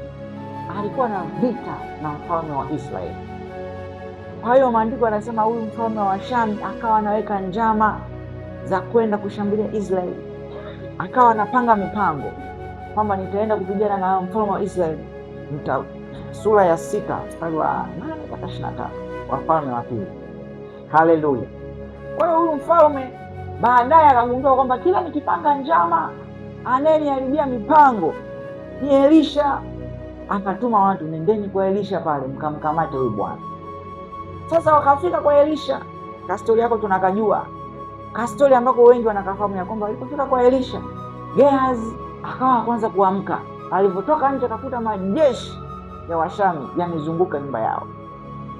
alikuwa na vita na mfalme wa Israeli. Kwa hiyo maandiko yanasema huyu mfalme wa Washami akawa anaweka njama za kwenda kushambulia Israeli. Akawa anapanga mipango kwamba nitaenda kupigana na mfalme wa Israeli. Sura ya 6 mstari wa 8 mpaka 23, Wafalme wa Pili. Haleluya. Kwa hiyo huyu mfalme baadaye akagundua kwamba kila nikipanga njama anayeniharibia mipango ni Elisha. Akatuma watu, nendeni kwa Elisha pale mkamkamate huyu bwana. Sasa wakafika kwa Elisha. Kastori yako tunakajua, kastori ambako wengi wanakafahamu ya kwamba walipofika kwa Elisha, Gehazi akawa kwanza kuamka. Alipotoka nje akakuta majeshi ya Washami yamezunguka nyumba yao.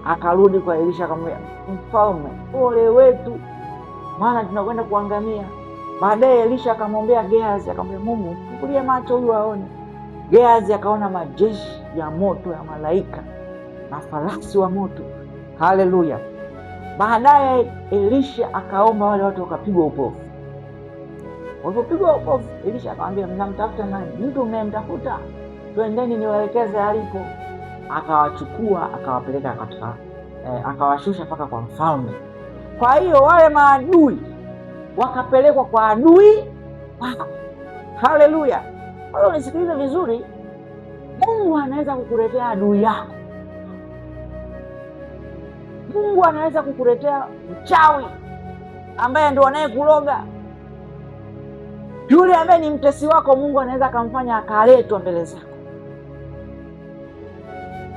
Akarudi kwa Elisha akamwambia, mfalme, ole wetu, maana tunakwenda kuangamia. Baadaye Elisha akamwambia Gehazi, akamwambia, Mungu fungulie macho huyu aone. Gehazi akaona majeshi ya moto ya malaika na farasi wa moto. Haleluya. Baadaye Elisha akaomba wale watu wakapigwa upofu. Walipopigwa upofu, Elisha akamwambia, mnamtafuta nani? Mtu mnayemtafuta, twendeni niwaelekeze alipo. Akawachukua akawapeleka katika akawashusha mpaka kwa mfalme. Kwa hiyo wale maadui wakapelekwa kwa adui. Haleluya. Kwa hiyo nisikilize vizuri, Mungu anaweza kukuletea adui yako. Mungu anaweza kukuletea mchawi ambaye ndio anayekuloga. Yule ambaye ni mtesi wako, Mungu anaweza akamfanya akaletwa mbele zako.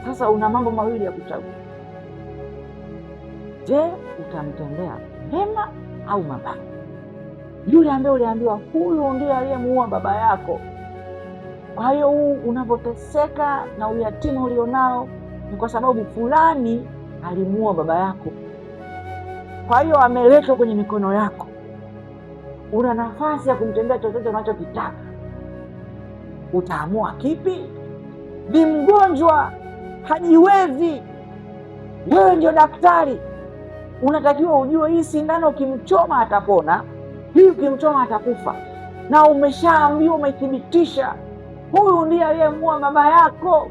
Sasa una mambo mawili ya kuchagua. Je, utamtendea mema au mabaya? Yule ambaye uliambiwa huyu ndiye aliyemuua baba yako, kwa hiyo unapoteseka na uyatima ulionao ni kwa sababu fulani alimuua baba yako, kwa hiyo ameletwa kwenye mikono yako. Una nafasi ya kumtendea chochote unachokitaka. Utaamua kipi? Ni mgonjwa, hajiwezi, wewe ndio daktari, unatakiwa ujue hii sindano ukimchoma atapona, hii ukimchoma atakufa. Na umeshaambiwa, umethibitisha huyu ndiye aliyemuua baba yako.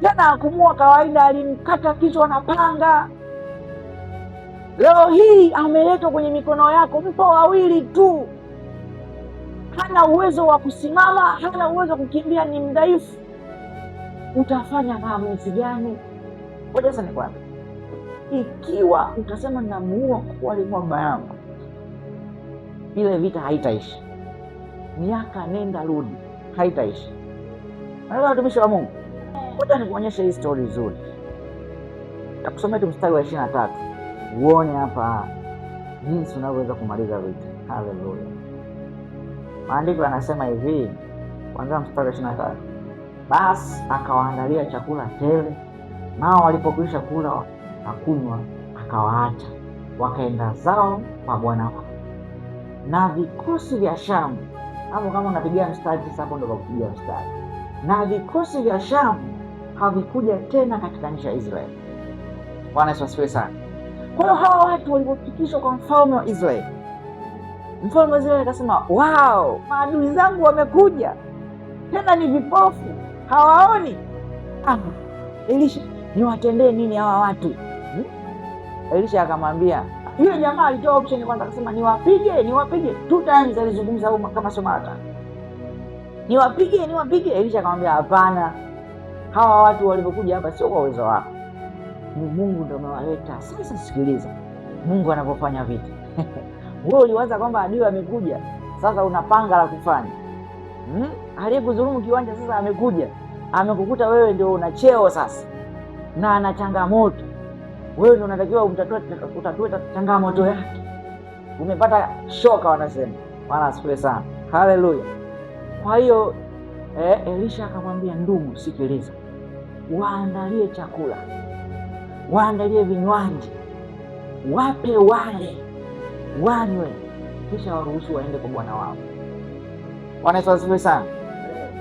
Tena hakumuua kawaida, alimkata kichwa na panga. Leo hii ameletwa kwenye mikono yako. Mpo wawili tu, hana uwezo wa kusimama, hana uwezo wa kukimbia, ni mdhaifu. Utafanya maamuzi gani? Ngoja sasa nikwambie, ikiwa utasema namuua kwa alimuua baba yangu, ile vita haitaishi. Miaka nenda rudi, haitaishi. Wale watumishi wa Mungu, ngoja nikuonyeshe hii story nzuri. Takusomea tu mstari wa 23. Uone hapa jinsi unavyoweza kumaliza vita. Haleluya. Maandiko yanasema hivi, kwanza mstari wa 23. Basi akawaandalia chakula tele, nao walipokwisha kula na kunywa akawaacha, wakaenda zao kwa bwana wao. Na vikosi vya Shamu, hapo kama unapigia mstari sasa, hapo ndio kupigia mstari. Na vikosi vya Shamu havikuja tena katika nchi ya Israeli. Bwana Yesu asifiwe sana. Kwa hiyo hawa watu walipofikishwa kwa mfalme wa Israeli, mfalme wa Israeli akasema, wow, maadui zangu wamekuja, tena ni vipofu, hawaoni. Elisha, niwatendee nini hawa watu? Elisha akamwambia, yule jamaa alitoa option kwanza, akasema niwapige. Two times alizungumza kama sio mara tatu. Niwapige. Elisha akamwambia, hapana, hawa watu walivyokuja hapa sio kwa uwezo wako, ni Mungu ndio amewaleta. Sasa sikiliza Mungu anapofanya vitu. Wewe uliwaza kwamba adui amekuja, sasa unapanga la kufanya. Aliyekudhulumu kiwanja sasa amekuja, amekukuta wewe ndio una cheo sasa na ana changamoto. Wewe ndio unatakiwa utatue changamoto yake. Umepata shoka, wanasema. Bwana asifiwe sana. Haleluya. Kwa hiyo Elisha akamwambia, ndugu, sikiliza, waandalie chakula, waandalie vinywaji, wape wale wanywe, kisha waruhusu waende kwa bwana wao. Bwana Yesu asifiwe sana.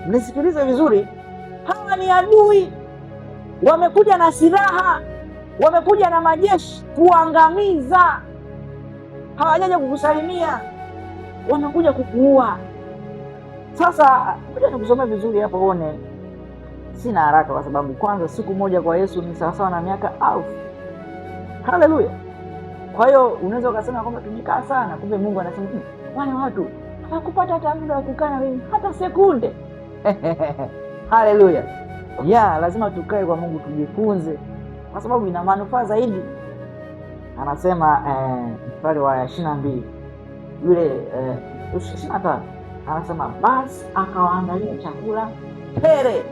Mnisikilize vizuri, hawa ni adui, wamekuja na silaha, wamekuja na majeshi kuangamiza. Hawajaja kukusalimia, wanakuja kukuua. Sasa ngoja nikusomee vizuri hapo uone. Sina haraka kwa sababu kwanza siku moja kwa Yesu ni sawasawa na miaka 1000. Haleluya. Kwa hiyo unaweza ukasema kwamba tumekaa sana, kumbe Mungu anasema wale watu hawakupata hata muda wa kukaa na mimi hata sekunde. Haleluya. Lazima tukae kwa Mungu tujifunze, kwa sababu ina manufaa zaidi. Anasema mstari wa 22 yule 23 anasema, basi akawaandalia chakula tele.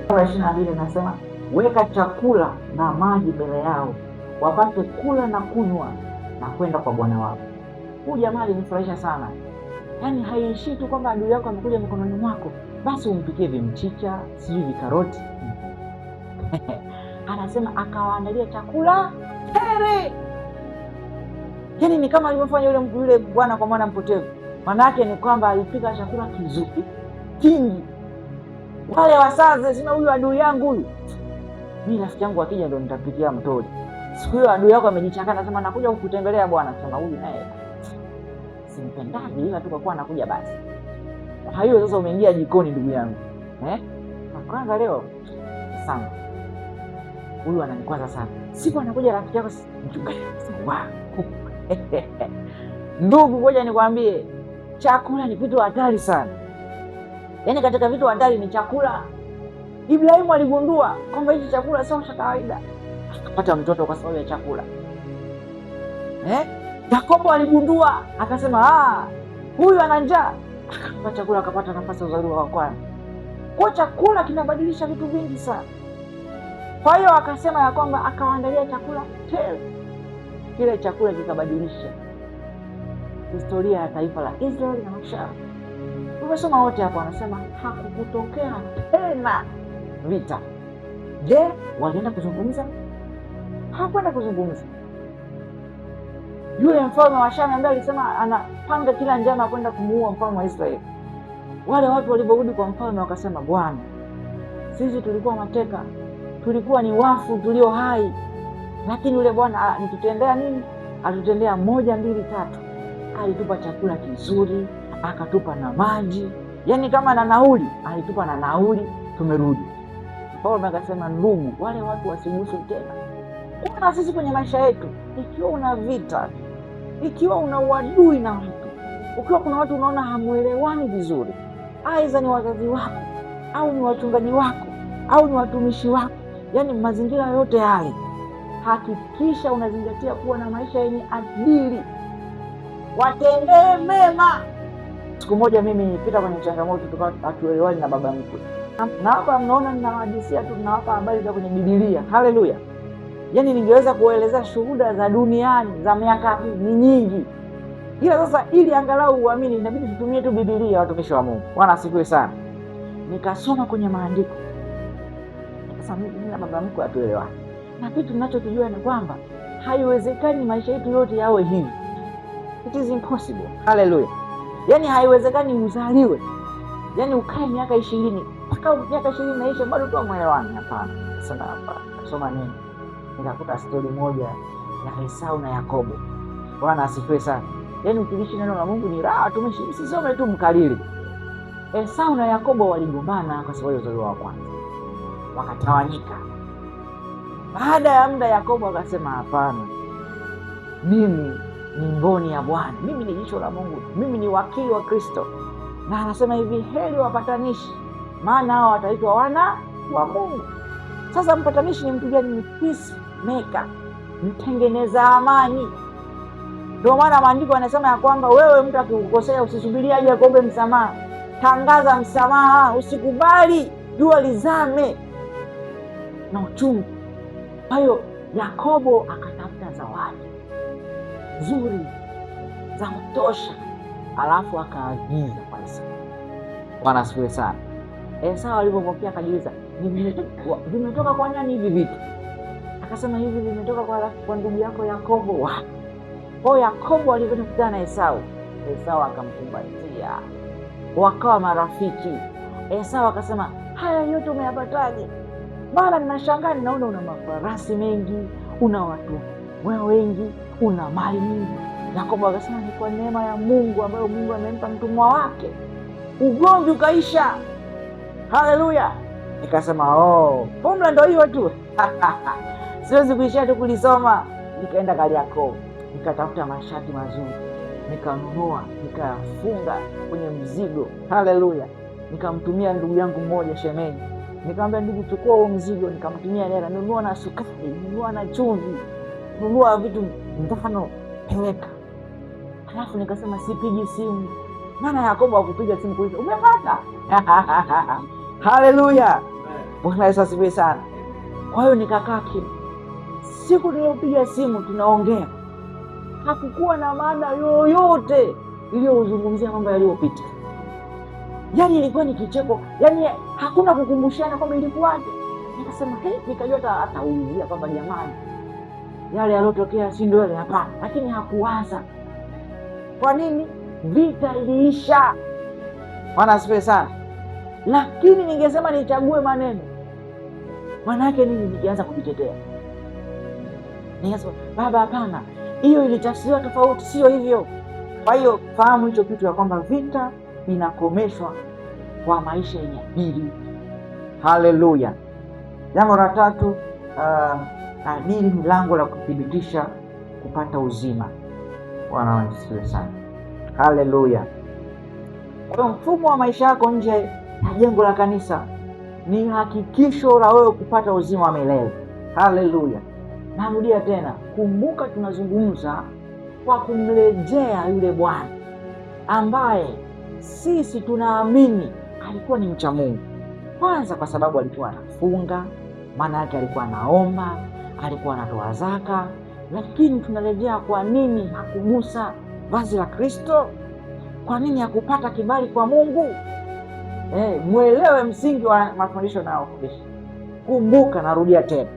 22 anasema, weka chakula na maji mbele yao, wapate kula na kunywa na kwenda kwa bwana wao. Huyu jamaa alinifurahisha sana. Yaani haiishii tu kwamba adui yako amekuja mikononi mwako basi umpikie vimchicha, sijui vikaroti. Anasema akawaandalia chakula tele. Yaani ni kama alivyofanya yule bwana kwa mwana mpotevu. Maana yake ni kwamba alipika chakula kizuri kingi. Wale wasaze, sina huyu adui yangu huyu, mimi rafiki yangu akija ndio nitapikia mtori. Siku hiyo adui yako amejichanganya, anasema nakuja kukutembelea bwana. Sema huyu naye simpendaji, ila tu kwa kuwa anakuja basi. Kwa hiyo sasa umeingia jikoni ndugu yangu. Na kwanza leo sana huyu ananikwaza sana. Siku anakuja rafiki yako mchungaji, wow. Ndugu, ngoja nikwambie, chakula ni kitu hatari sana. Yaani katika vitu hatari ni chakula. Ibrahimu aligundua kwamba hichi chakula sio cha kawaida, akapata mtoto kwa sababu ya chakula. Yakobo aligundua, akasema huyu ana njaa, akapata chakula, akapata nafasi ya uzaliwa wa kwanza. Kwa chakula kinabadilisha vitu vingi sana. Kwa hiyo akasema ya kwamba akawaandalia chakula tele. Kile chakula kikabadilisha historia ya taifa la Israeli na maisha. Tumesoma wote hapo, anasema hakukutokea tena vita. Je, walienda kuzungumza? Hawakwenda kuzungumza. Yule mfalme wa Shamu ambaye alisema anapanga kila njama kwenda kumuua mfalme wa Israeli, wale watu waliporudi kwa mfalme wakasema, bwana, sisi tulikuwa mateka, tulikuwa ni wafu tulio hai, lakini yule bwana alitutendea nini? Alitutendea 1, 2, 3. Alitupa chakula kizuri, akatupa na maji, yaani kama na nauli, alitupa na nauli, tumerudi. Paulo akasema, ndugu, wale watu wasiguswe tena. Kuna sisi kwenye maisha yetu, ikiwa una vita, ikiwa una uadui na watu, ukiwa kuna watu unaona hamuelewani vizuri, aidha ni wazazi wako au ni wachungaji wako au ni watumishi wako, yaani mazingira yote yale, hakikisha unazingatia kuwa na maisha yenye adili. Watendee mema. Siku moja mimi nilipita kwenye changamoto, tukawa hatuelewani na baba mkwe. Na hapa mnaona ninawahadisia tu, tunawapa habari za kwenye Biblia. Haleluya. Yaani ningeweza kuelezea shuhuda za duniani za miaka ni nyingi. Ila sasa ili angalau uamini inabidi tutumie tu Biblia, watumishi wa Mungu. Bwana asifiwe sana. Nikasoma kwenye maandiko. Sasa mimi na baba mkwe hatuelewani. Na kitu tunachotujua ni kwamba haiwezekani maisha yetu yote yawe hivi. It is impossible. Hallelujah. Yaani haiwezekani uzaliwe, yaani ukae miaka 20 mpaka miaka 20 naisha bado tu mwelewani. Hapana. Sema hapa nasoma nini, nikakuta stori moja ya Esau na Yakobo. Bwana asifiwe sana. Yaani ukilishi neno la Mungu ni raha, msisome tu mkalili. Esau na Yakobo waligombana kwa sababu ya uzao wa kwanza, wakatawanyika. Baada ya muda Yakobo akasema hapana, mimi ni mboni ya Bwana, mimi ni jicho la Mungu, mimi ni wakili wa Kristo. Na anasema hivi, heri wapatanishi, maana hao wataitwa wana wa Mungu. Sasa mpatanishi ni mtu gani? Ni peacemaker, mtengeneza amani. Ndio maana maandiko yanasema ya kwamba wewe mtu akikukosea usisubiri aje kuombe msamaha, tangaza msamaha, usikubali jua lizame na uchungu. Kwa hiyo Yakobo akatafuta zawadi nzuri za kutosha, alafu akaagiza kwa Esau. Bwana asifiwe sana. Esau alipopokea akajiuliza, vimetoka kwa nani hivi vitu? Akasema hivi vimetoka kwa ndugu yako Yakobo. Kwa Yakobo alipokutana na Esau, Esau akamkumbatia, wakawa marafiki. Esau akasema, haya yote umeyapataje? Bwana ninashangaa, ninaona una mafarasi mengi, una watu wengi, una mali nyingi. Yakobo akasema, ni kwa neema ya Mungu ambayo Mungu amempa mtumwa wake. Ugomvi ukaisha. Haleluya. Nikasema formula ndio hiyo tu. Siwezi kuishia tu kulisoma. Nikaenda Kariakoo, nikatafuta mashati mazuri, nikanunua, nikafunga kwenye mzigo. Haleluya. Nikamtumia ndugu yangu mmoja shemeji, nikamwambia ndugu, chukua huo mzigo. Nikamtumia hela, nunua na sukari, nunua na chumvi, nunua vitu ndano, peleka. Halafu nikasema sipigi simu, maana Yakobo hakupiga simu kuuliza umepata. Haleluya. Bwana Yesu asifiwe sana. Kwa hiyo nikakaa kimya. Siku niliyopiga simu tunaongea, hakukuwa na maana yoyote iliyozungumzia mambo yaliyopita. Yaani ilikuwa ni kicheko, yaani hakuna kukumbushana kwamba ilikuwaje. Nikasema nikajua ataulizia kwamba jamani, yale yalotokea si ndio yale? Hapana. Lakini hakuwaza. Kwa nini? Vita iliisha. Bwana asifiwe sana. Lakini ningesema nichague maneno, maana yake nini? Nikianza kujitetea, ningesema baba, hapana, hiyo ilitafsiriwa tofauti, sio hivyo. Kwa hiyo fahamu hicho kitu ya kwamba vita vinakomeshwa kwa maisha yenye adili. Haleluya. Jambo la tatu, adili ni lango la kuthibitisha kupata uzima. Bwana asifiwe sana. Haleluya. Kwa mfumo wa maisha yako nje ya jengo la kanisa ni hakikisho la wewe kupata uzima wa milele. Haleluya. Narudia tena, kumbuka tunazungumza kwa kumrejea yule Bwana ambaye sisi tunaamini alikuwa ni mcha Mungu. Kwanza kwa sababu alikuwa anafunga, maana yake alikuwa anaomba, alikuwa anatoa zaka. Lakini tunarejea, kwa nini hakugusa vazi la Kristo? Kwa nini hakupata kibali kwa Mungu? Mwelewe msingi wa mafundisho nayofundisha. Kumbuka, narudia tena,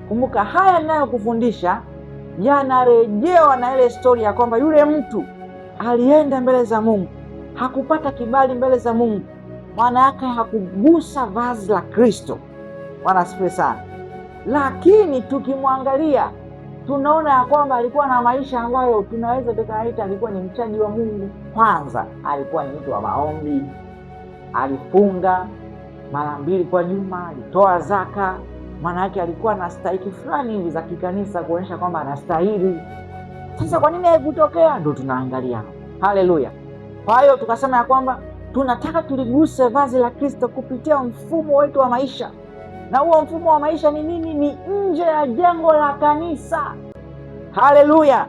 kumbuka haya ninayokufundisha yanarejewa na ile story ya kwamba yule mtu alienda mbele za Mungu, hakupata kibali mbele za Mungu, maana yake hakugusa vazi la Kristo. Bwana asifiwe sana. Lakini tukimwangalia tunaona ya kwamba alikuwa na maisha ambayo tunaweza tukaita alikuwa ni mchaji wa Mungu. Kwanza alikuwa ni mtu wa maombi, alifunga mara 2 kwa juma, alitoa zaka. Maana yake alikuwa na stahiki fulani hivi za kikanisa kuonyesha kwamba anastahili. Sasa kwa nini haikutokea? Ndio tunaangalia. Haleluya. Kwa hiyo tukasema ya kwamba tunataka tuliguse vazi la Kristo kupitia mfumo wetu wa maisha. Na huo mfumo wa maisha ni nini? Ni nje ya jengo la kanisa. Haleluya.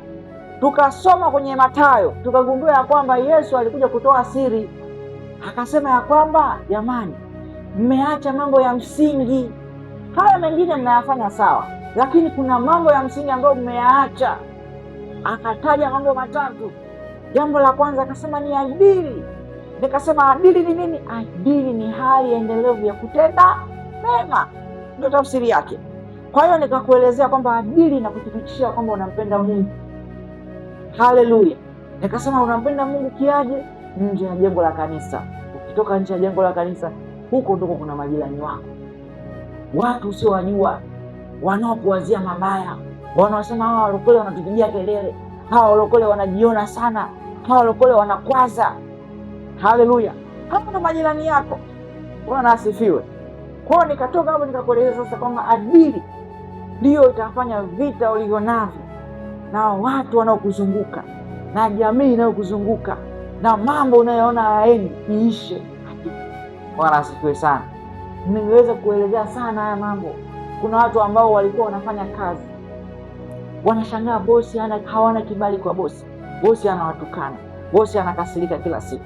Tukasoma kwenye Mathayo, tukagundua ya kwamba Yesu alikuja kutoa siri. Akasema ya kwamba jamani, mmeacha mambo ya msingi. Haya mengine mnayafanya sawa, lakini kuna mambo ya msingi ambayo mmeyaacha. Akataja mambo 3. Jambo la kwanza akasema ni adili. Nikasema adili ni nini? Adili ni hali endelevu ya kutenda mema, ndio tafsiri yake. Kwa hiyo nikakuelezea kwamba adili inakuthibitishia kwamba unampenda Mungu. Haleluya. Nikasema unampenda Mungu kiaje? Nje ya jengo la kanisa. Ukitoka nje ya jengo la kanisa, huko ndiko kuna majirani wako. watu usiowajua wanaokuwazia mabaya, wanaosema hawa walokole wanatupigia kelele, hawa walokole wanajiona sana, hawa walokole wanakwaza. Haleluya! Hawa ndo majirani yako. Bwana asifiwe. Kwa hiyo nikatoka hapo nikakueleza sasa kwamba adili ndiyo itafanya vita ulivyo navyo na watu wanaokuzunguka na jamii inayokuzunguka na mambo unayoona hayaendi iishe. Bwana asifiwe sana. Nimeweza kuelezea sana haya mambo. Kuna watu ambao walikuwa wanafanya kazi, wanashangaa bosi hawana kibali kwa bosi, bosi anawatukana, bosi anakasirika kila siku.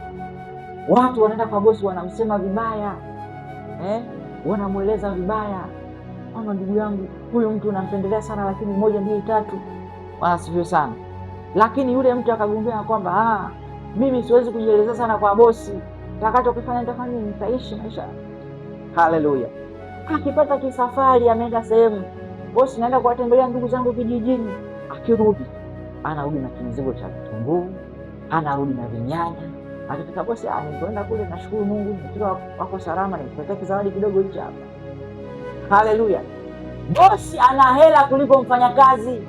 Watu wanaenda kwa bosi wanamsema vibaya, wanamweleza vibaya, kama ndugu yangu huyu mtu unampendelea sana, lakini 1 2 3. Bwana asifiwe sana. Lakini yule mtu akagombea kwamba mimi siwezi kujieleza sana kwa bosi, nitakachokifanya nitafanya nitaishi maisha. Haleluya. Akipata kisafari ameenda sehemu, bosi naenda kuwatembelea ndugu zangu kijijini, akirudi anarudi na kimizigo cha vitunguu, anarudi na vinyanya. Akifika bosi, nilikwenda kule, nashukuru Mungu nikiwa wako salama, nikupatia kizawadi kidogo hicho hapa. Haleluya. Bosi ana hela kuliko mfanyakazi.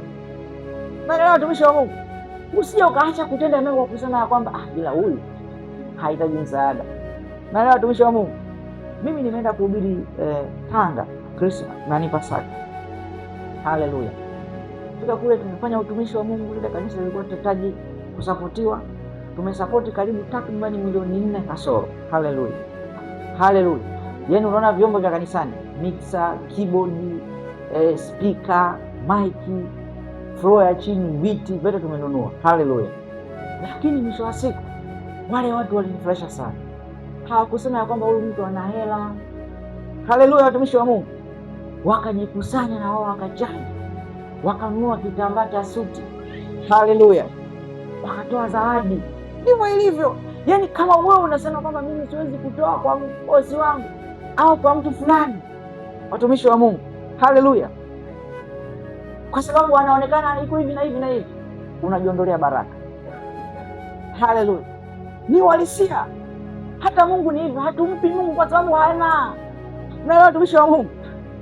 Naelewa watumishi wa Mungu. Usije ukaacha kutenda mema kwa kusema ya kwamba bila huyu hahitaji msaada. Naelewa watumishi wa Mungu. Mimi nimeenda kuhubiri Tanga Christmas na Pasaka. Haleluya. Tuka kule tumefanya utumishi wa Mungu, ile kanisa lilikuwa linahitaji kusapotiwa. Tumesapoti karibu takriban milioni 4 kasoro. Haleluya. Haleluya. Yaani unaona vyombo vya kanisani, mixer, keyboard, speaker, mic, floor ya chini, viti, vyote tumenunua. Haleluya. Lakini mwisho wa siku wale watu walinifurahisha sana. Hawakusema ya kwamba huyu mtu ana hela. Haleluya watumishi wa Mungu. Wakajikusanya na wao wakachanga, wakanunua kitambaa cha suti. Haleluya. Wakatoa zawadi. Ndivyo ilivyo. Yaani kama wewe unasema kwamba mimi siwezi kutoa kwa bosi wangu au kwa mtu fulani, watumishi wa Mungu, haleluya, kwa sababu anaonekana iko hivi na hivi na hivi, unajiondolea baraka. Haleluya. Ni uhalisia. Hata Mungu ni hivyo, hatumpi Mungu kwa sababu hana. Na watumishi wa Mungu,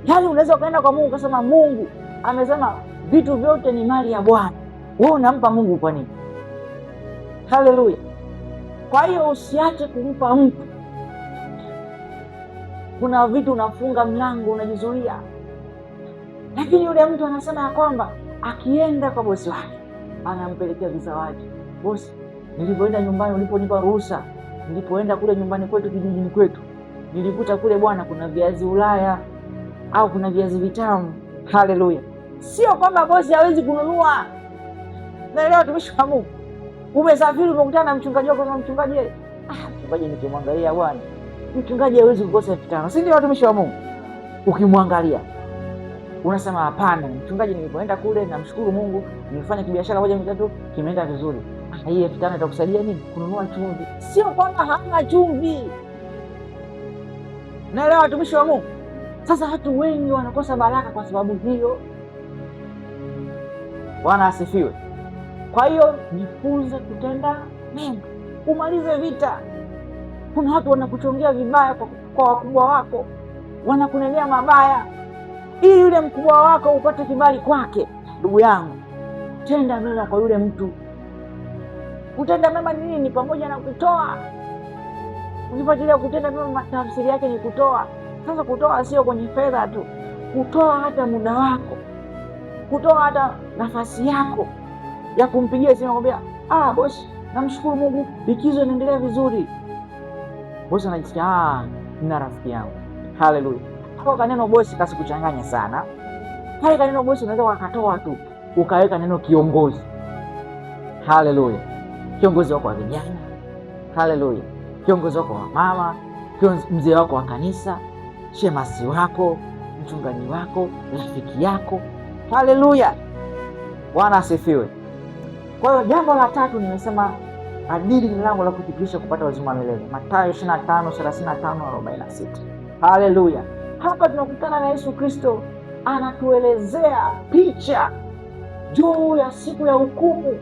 yaani unaweza ukaenda kwa Mungu ukasema Mungu amesema vitu vyote ni mali ya Bwana. Wewe unampa Mungu kwa nini? Haleluya. Kwa hiyo usiache kumpa mtu. Kuna vitu unafunga mlango, unajizuia. Lakini yule mtu anasema ya kwamba akienda kwa bosi wake anampelekea vizawadi. Bosi, nilipoenda nyumbani uliponipa ruhusa, nilipoenda kule nyumbani kwetu kijijini kwetu, nilikuta kule bwana kuna viazi Ulaya au kuna viazi vitamu. Haleluya. Sio kwamba bosi hawezi kununua. Naelewa tumishi wa Mungu. Umesafiri umekutana na mchungaji wako, na mchungaji mchungaji nikimwangalia bwana, mchungaji hawezi kukosa 5,000. Si ndio watumishi wa Mungu? Ukimwangalia unasema hapana, mchungaji nilipoenda kule namshukuru Mungu, nilifanya kibiashara 1 2 3 kimeenda vizuri. Hii 5,000 itakusaidia nini? Kununua chumvi. Sio kwamba hana chumvi. Naelewa watumishi wa Mungu. Sasa watu wengi wanakosa baraka kwa sababu hiyo. Bwana asifiwe. Kwa hiyo jifunze kutenda mema, umalize vita. Kuna watu wanakuchongea vibaya kwa wakubwa wako, wanakunenea mabaya ili yule mkubwa wako upate kibali kwake. Ndugu yangu, tenda mema kwa yule mtu. Kutenda mema ni nini? Pamoja na kutoa. Ukifuatilia kutenda mema, tafsiri yake ni kutoa. Sasa kutoa sio kwenye fedha tu, kutoa hata muda wako, kutoa hata nafasi yako ya kumpigia simu kumwambia bosi, namshukuru Mungu likizo inaendelea vizuri. Bosi anajisikia nina rafiki yangu. Haleluya. Hapo kaneno bosi kasikuchanganya sana. Pale kaneno bosi unaweza wakatoa tu ukaweka neno kiongozi. Haleluya. Kiongozi wako wa vijana. Haleluya. Kiongozi wako wa mama, mzee wako wa kanisa, shemasi wako, mchungaji wako, rafiki yako. Haleluya. Bwana asifiwe. Kwa hiyo jambo la 3 nimesema adili ni lango la kufikisha kupata uzima milele. Mathayo 25:35-46. Haleluya. Hapa tunakutana na Yesu Kristo anatuelezea picha juu ya siku ya hukumu.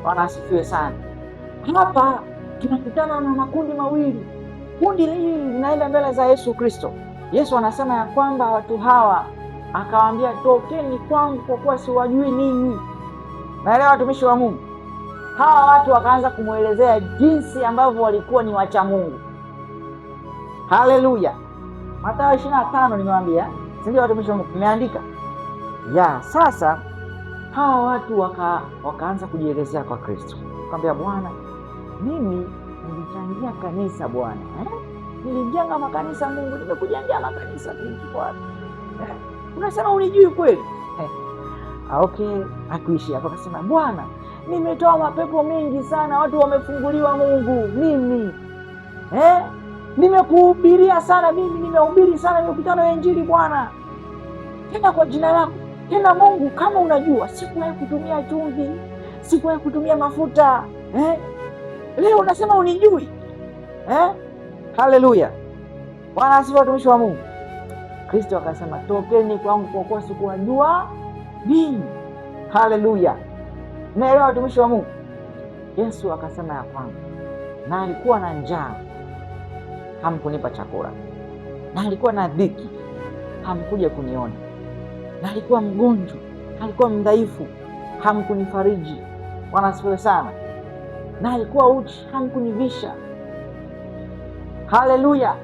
Bwana asifiwe sana. Hapa tunakutana na makundi mawili. Kundi hili linaenda mbele za Yesu Kristo Yesu anasema ya kwamba watu hawa akawaambia, tokeni kwangu kwa kuwa siwajui ninyi. Naelewa watumishi wa Mungu. Hawa watu wakaanza kumwelezea jinsi ambavyo walikuwa ni wacha Mungu. Haleluya. Mathayo 25 nimewaambia, si ndio watumishi wa Mungu? Nimeandika. Sasa hawa watu wakaanza kujielezea kwa Kristo. Akamwambia, Bwana, mimi nilichangia kanisa Bwana. Nilijenga makanisa Mungu, nimekujengea makanisa mengi Bwana. Unasema unijui kweli? Okay, akuishi hapo. Akasema, Bwana, nimetoa mapepo mengi sana, watu wamefunguliwa Mungu. Mimi nimekuhubiria sana, mimi nimehubiri sana mikutano ya Injili Bwana, tena kwa jina lako. Tena Mungu, kama unajua sikuwahi kutumia chumvi, sikuwahi kutumia mafuta. Leo unasema unijui? Haleluya. Bwana asifiwe watumishi wa Mungu. Kristo akasema, tokeni kwangu kwa kuwa sikuwajua ninyi. Haleluya. Naelewa watumishi wa Mungu. Yesu akasema ya kwamba na alikuwa na njaa, hamkunipa chakula, na alikuwa na dhiki, hamkuja kuniona, na alikuwa mgonjwa, alikuwa mdhaifu, hamkunifariji. Bwana asifiwe sana. Na alikuwa uchi, hamkunivisha. Haleluya.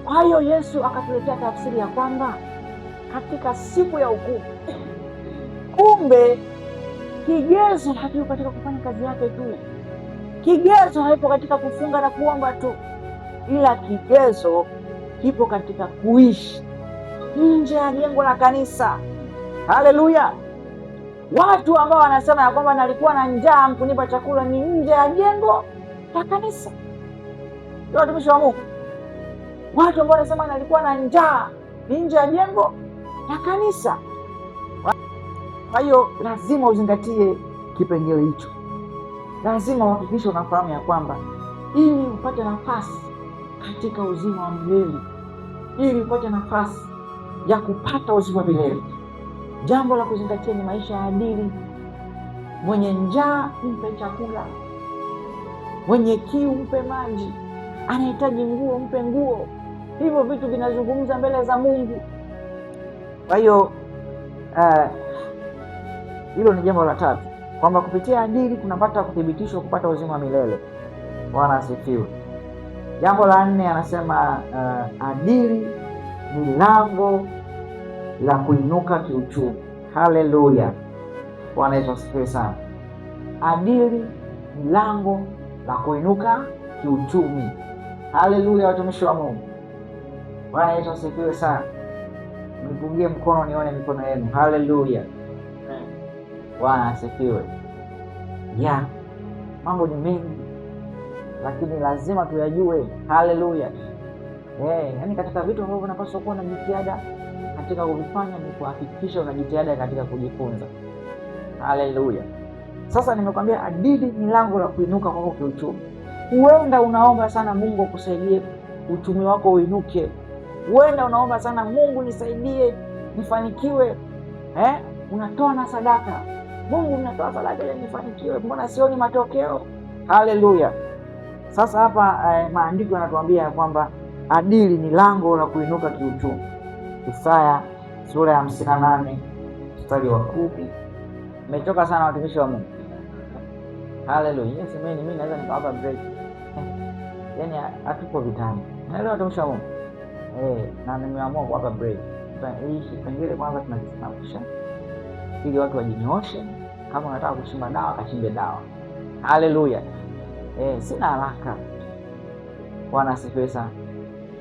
Kwa hiyo Yesu akatuletea tafsiri ya kwamba katika siku ya hukumu, kumbe kigezo hakipo katika kufanya kazi yake tu, kigezo haipo katika kufunga na kuomba tu, ila kigezo kipo katika kuishi nje ya jengo la kanisa. Haleluya. Watu ambao wanasema ya kwamba nalikuwa na njaa hamkunipa chakula ni nje ya jengo la kanisa. Ndio watumishi wa Mungu. Watu ambao wanasema nalikuwa na njaa ni nje ya jengo la kanisa. Kwa hiyo lazima uzingatie kipengele hicho. Lazima uhakikishe unafahamu ya kwamba ili upate nafasi katika uzima wa milele, ili upate nafasi ya kupata uzima wa milele, jambo la kuzingatia ni maisha ya adili. Mwenye njaa mpe chakula, mwenye kiu mpe maji, anahitaji nguo mpe nguo. Hivyo vitu vinazungumza mbele za Mungu. Kwa hiyo hilo ni jambo la tatu, kwamba kupitia adili tunapata kuthibitishwa kupata uzima wa milele. Bwana asifiwe. Jambo la 4 anasema adili ni lango la kuinuka kiuchumi. Haleluya. Bwana Yesu asifiwe sana. Adili ni lango la kuinuka kiuchumi. Haleluya watumishi wa Mungu. Bwana Yesu asifiwe sana. Nipungie mkono nione mikono yenu. Haleluya. Bwana asifiwe. Mambo ni mengi, lakini lazima tuyajue. Haleluya. Yaani katika vitu ambavyo unapaswa kuwa na jitihada katika kuvifanya ni kuhakikisha una jitihada katika kujifunza. Haleluya. Sasa nimekwambia adili ni lango la kuinuka kwako kiuchumi. Huenda unaomba sana Mungu akusaidie uchumi wako uinuke. Huenda unaomba sana Mungu nisaidie nifanikiwe. Unatoa na sadaka. Mungu ninatoa sadaka ili nifanikiwe, mbona sioni matokeo? Haleluya. Sasa hapa maandiko yanatuambia kwamba adili ni lango la kuinuka kiuchumi. Isaya sura ya 58 mstari wa 10. Nimechoka sana watumishi wa Mungu. Haleluya. Semeni mimi naweza nikawapa break. Yaani hatupo vitani. Naelewa watumishi wa Mungu. Na nimeamua kuwapa break. Hii kipengele kwanza tunakisimamisha ili watu wajinyooshe. Kama unataka kuchimba dawa kachimbe dawa. Haleluya. Sina haraka. Bwana asifiwe sana.